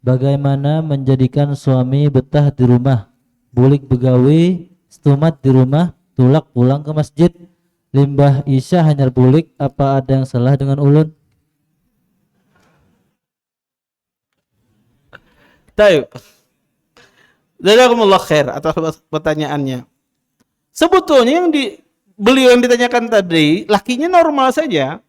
Bagaimana menjadikan suami betah di rumah? Bulik begawi, stumat di rumah, tulak pulang ke masjid, limbah isya hanyar bulik, apa ada yang salah dengan ulun? Taib. Jazakumullah khair atas pertanyaannya. Sebetulnya beliau yang ditanyakan tadi, lakinya normal saja.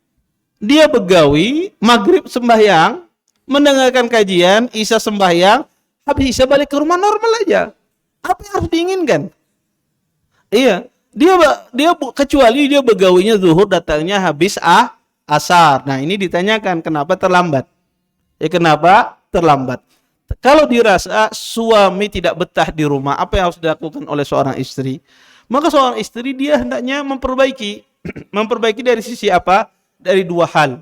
Dia begawi, maghrib sembahyang, mendengarkan kajian, isya sembahyang, habis isya balik ke rumah normal aja. Apa yang harus diinginkan? Iya, dia kecuali dia begawinya zuhur, datangnya habis asar. Nah, ini ditanyakan kenapa terlambat. Ya, kenapa terlambat? Kalau dirasa suami tidak betah di rumah, apa yang harus dilakukan oleh seorang istri? Maka seorang istri dia hendaknya memperbaiki. Memperbaiki dari sisi apa? Dari dua hal.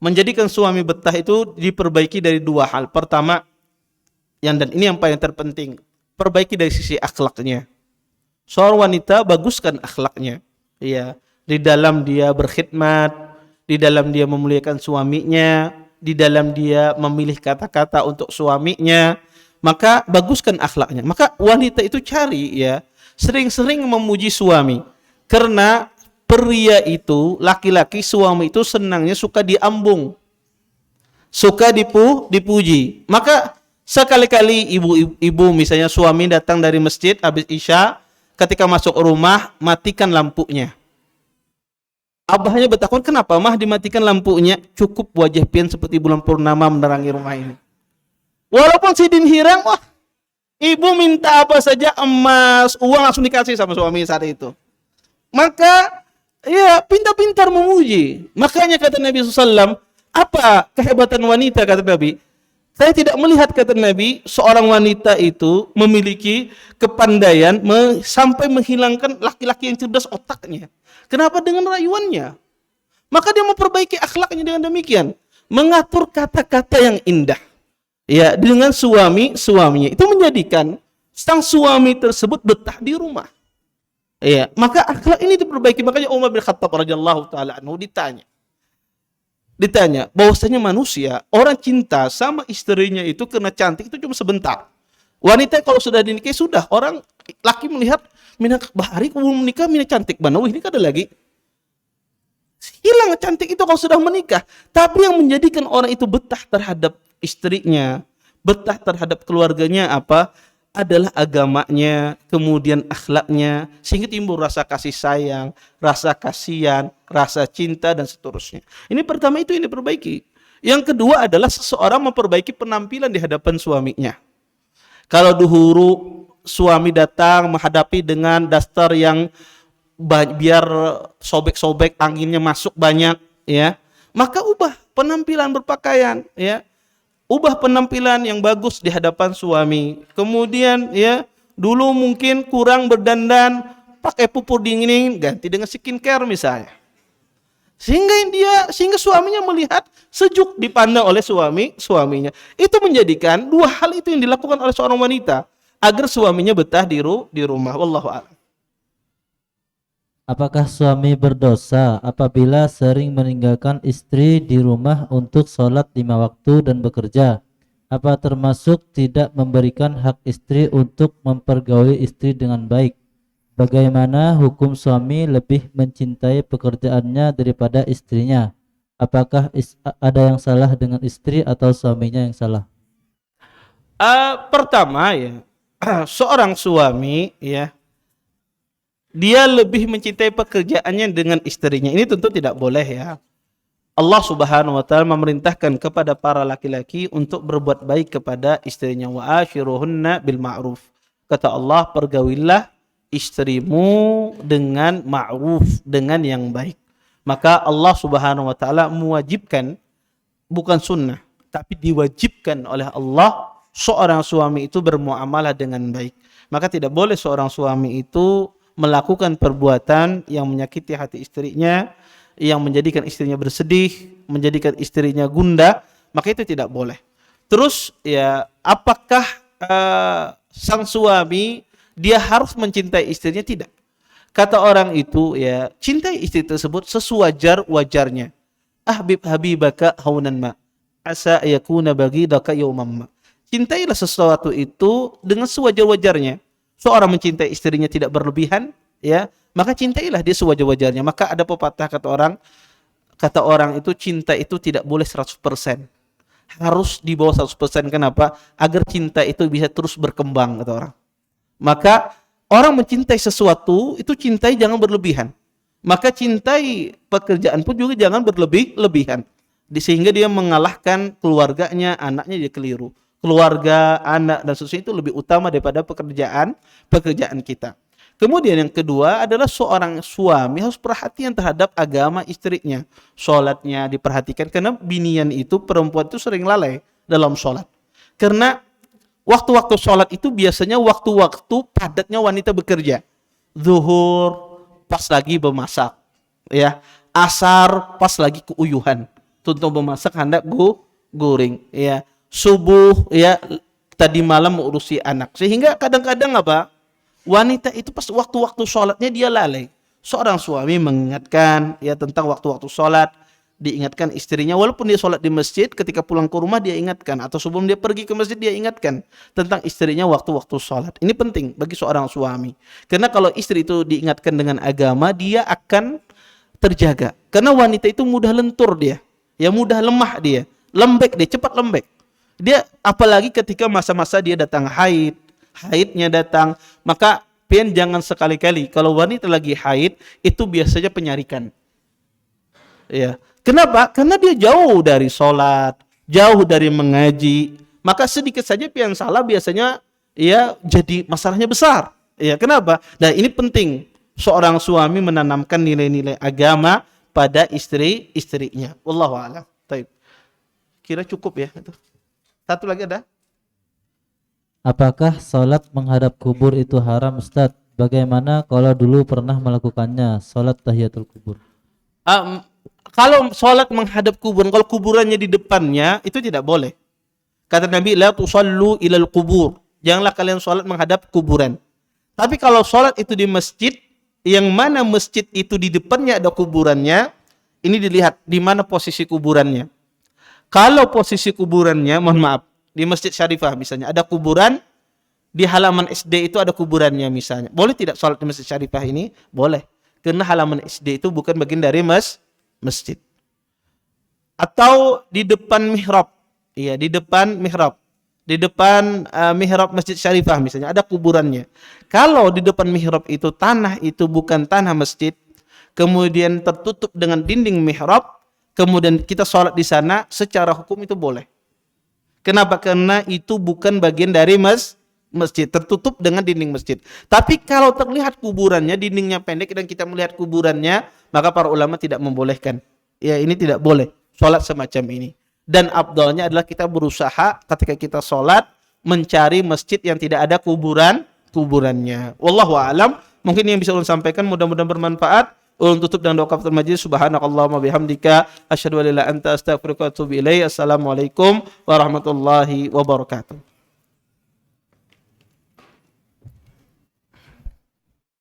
Menjadikan suami betah itu diperbaiki dari dua hal. Pertama, dan ini yang paling terpenting, perbaiki dari sisi akhlaknya. Seorang wanita baguskan akhlaknya. Ya, di dalam dia berkhidmat, di dalam dia memuliakan suaminya, di dalam dia memilih kata-kata untuk suaminya, maka baguskan akhlaknya. Maka wanita itu cari ya, sering-sering memuji suami. Karena pria itu, laki-laki, suami itu senangnya suka diambung, suka dipuji. Maka sekali-kali ibu misalnya suami datang dari masjid habis isya, ketika masuk rumah matikan lampunya. Abahnya bertakun, kenapa mah dimatikan lampunya? Cukup wajah pian seperti bulan purnama menerangi rumah ini. Walaupun sidin hirang, wah, ibu minta apa saja, emas, uang langsung dikasih sama suami saat itu. Maka ya pintar-pintar memuji. Makanya kata Nabi SAW, apa kehebatan wanita, kata Nabi? Saya tidak melihat, kata Nabi, seorang wanita itu memiliki kepandaian sampai menghilangkan laki-laki yang cerdas otaknya. Kenapa? Dengan rayuannya. Maka dia memperbaiki akhlaknya dengan demikian, mengatur kata-kata yang indah. Ya, dengan suaminya itu menjadikan sang suami tersebut betah di rumah. Ya, maka akhlak ini diperbaiki. Makanya Umar bin Khattab radhiyallahu taala anhu ditanya bahwasanya manusia, orang cinta sama istrinya itu karena cantik itu cuma sebentar. Wanita kalau sudah dinikahi sudah, orang laki melihat minak bahari belum menikah mina cantik banget, ini kan ada lagi. Hilang cantik itu kalau sudah menikah. Tapi yang menjadikan orang itu betah terhadap istrinya, betah terhadap keluarganya apa? Adalah agamanya, kemudian akhlaknya, sehingga timbul rasa kasih sayang, rasa kasihan, rasa cinta, dan seterusnya. Ini pertama itu yang diperbaiki. Yang kedua adalah seseorang memperbaiki penampilan di hadapan suaminya. Kalau duhuru suami datang menghadapi dengan daster yang biar sobek-sobek anginnya masuk banyak, ya, maka ubah penampilan berpakaian, ya. Ubah penampilan yang bagus di hadapan suami. Kemudian ya, dulu mungkin kurang berdandan, pakai pupur dingin, ganti dengan skincare misalnya. Sehingga suaminya melihat sejuk dipandang oleh suaminya. Itu menjadikan dua hal itu yang dilakukan oleh seorang wanita agar suaminya betah di rumah. Wallahu a'lam. Apakah suami berdosa apabila sering meninggalkan istri di rumah untuk sholat 5 waktu dan bekerja? Apa termasuk tidak memberikan hak istri untuk mempergauli istri dengan baik? Bagaimana hukum suami lebih mencintai pekerjaannya daripada istrinya? Apakah ada yang salah dengan istri atau suaminya yang salah? Pertama ya, seorang suami ya, dia lebih mencintai pekerjaannya dengan istrinya. Ini tentu tidak boleh ya. Allah Subhanahu wa taala memerintahkan kepada para laki-laki untuk berbuat baik kepada istrinya. Wa ashiruhunna bil ma'ruf. Kata Allah, pergaulilah istrimu dengan ma'ruf, dengan yang baik. Maka Allah Subhanahu wa taala mewajibkan, bukan sunnah, tapi diwajibkan oleh Allah seorang suami itu bermuamalah dengan baik. Maka tidak boleh seorang suami itu melakukan perbuatan yang menyakiti hati istrinya, yang menjadikan istrinya bersedih, menjadikan istrinya gundah, maka itu tidak boleh. Terus ya, apakah sang suami dia harus mencintai istrinya? Tidak. Kata orang itu ya, cintai istri tersebut sesuwajar-wajarnya. Ahbib habibaka haunan ma, asa yakuna bagidaka yawmam ma. Cintailah sesuatu itu dengan sewajar-wajarnya. Seorang mencintai istrinya tidak berlebihan, ya, maka cintailah dia sewajar-wajarnya. Maka ada pepatah kata orang itu, cinta itu tidak boleh 100%. Harus di bawah 100%. Kenapa? Agar cinta itu bisa terus berkembang, kata orang. Maka orang mencintai sesuatu itu cintai jangan berlebihan. Maka cintai pekerjaan pun juga jangan berlebihan. Sehingga dia mengalahkan keluarganya, anaknya dia keliru. Keluarga, anak dan seterusnya itu lebih utama daripada pekerjaan kita. Kemudian yang kedua adalah seorang suami harus perhatian terhadap agama istrinya. Sholatnya diperhatikan, karena binian itu, perempuan itu sering lalai dalam sholat. Karena waktu-waktu sholat itu biasanya waktu-waktu padatnya wanita bekerja. Zuhur pas lagi memasak, ya. Asar pas lagi keuyuhan, untuk memasak hendak goreng, ya. Subuh, ya, tadi malam mengurusi anak. Sehingga kadang-kadang apa? Wanita itu pas waktu-waktu sholatnya dia lalai. Seorang suami mengingatkan ya tentang waktu-waktu sholat, diingatkan istrinya, walaupun dia sholat di masjid, ketika pulang ke rumah dia ingatkan, atau sebelum dia pergi ke masjid dia ingatkan tentang istrinya waktu-waktu sholat. Ini penting bagi seorang suami, karena kalau istri itu diingatkan dengan agama, dia akan terjaga. Karena wanita itu mudah lentur dia, ya mudah lemah dia, lembek dia, cepat lembek. Dia apalagi ketika masa-masa dia datang haidnya datang, maka jangan sekali-kali kalau wanita lagi haid itu biasanya penyarikan. Ya. Kenapa? Karena dia jauh dari sholat, jauh dari mengaji, maka sedikit saja pian salah biasanya ya jadi masalahnya besar. Ya, kenapa? Nah, ini penting seorang suami menanamkan nilai-nilai agama pada istri-istrinya. Wallahu a'lam. Baik. Kira cukup ya itu. Satu lagi ada? Apakah sholat menghadap kubur itu haram, Ustadz? Bagaimana kalau dulu pernah melakukannya, sholat tahiyatul kubur? Kalau sholat menghadap kuburan, kalau kuburannya di depannya, itu tidak boleh. Kata Nabi, la tusallu ilal kubur. Janganlah kalian sholat menghadap kuburan. Tapi kalau sholat itu di masjid, yang mana masjid itu di depannya ada kuburannya, ini dilihat di mana posisi kuburannya. Kalau posisi kuburannya, mohon maaf, di Masjid Syarifah misalnya ada kuburan, di halaman SD itu ada kuburannya misalnya, boleh tidak sholat di Masjid Syarifah ini? Boleh, karena halaman SD itu bukan bagian dari masjid. Atau di depan mihrab, iya di depan mihrab, mihrab Masjid Syarifah misalnya ada kuburannya. Kalau di depan mihrab itu tanah itu bukan tanah masjid, kemudian tertutup dengan dinding mihrab, kemudian kita sholat di sana, secara hukum itu boleh. Kenapa? Karena itu bukan bagian dari masjid, tertutup dengan dinding masjid. Tapi kalau terlihat kuburannya, dindingnya pendek dan kita melihat kuburannya, maka para ulama tidak membolehkan. Ya, ini tidak boleh sholat semacam ini. Dan afdalnya adalah kita berusaha ketika kita sholat mencari masjid yang tidak ada kuburannya. Wallahu a'lam. Mungkin yang bisa ulun sampaikan mudah-mudahan bermanfaat. Ulun tutup dengan doa kafaratul majlis. Subhanakallahumma bihamdika asyhadu an la ilaha illa anta astaghfiruka wa atubu ilaik. Assalamualaikum warahmatullahi wabarakatuh.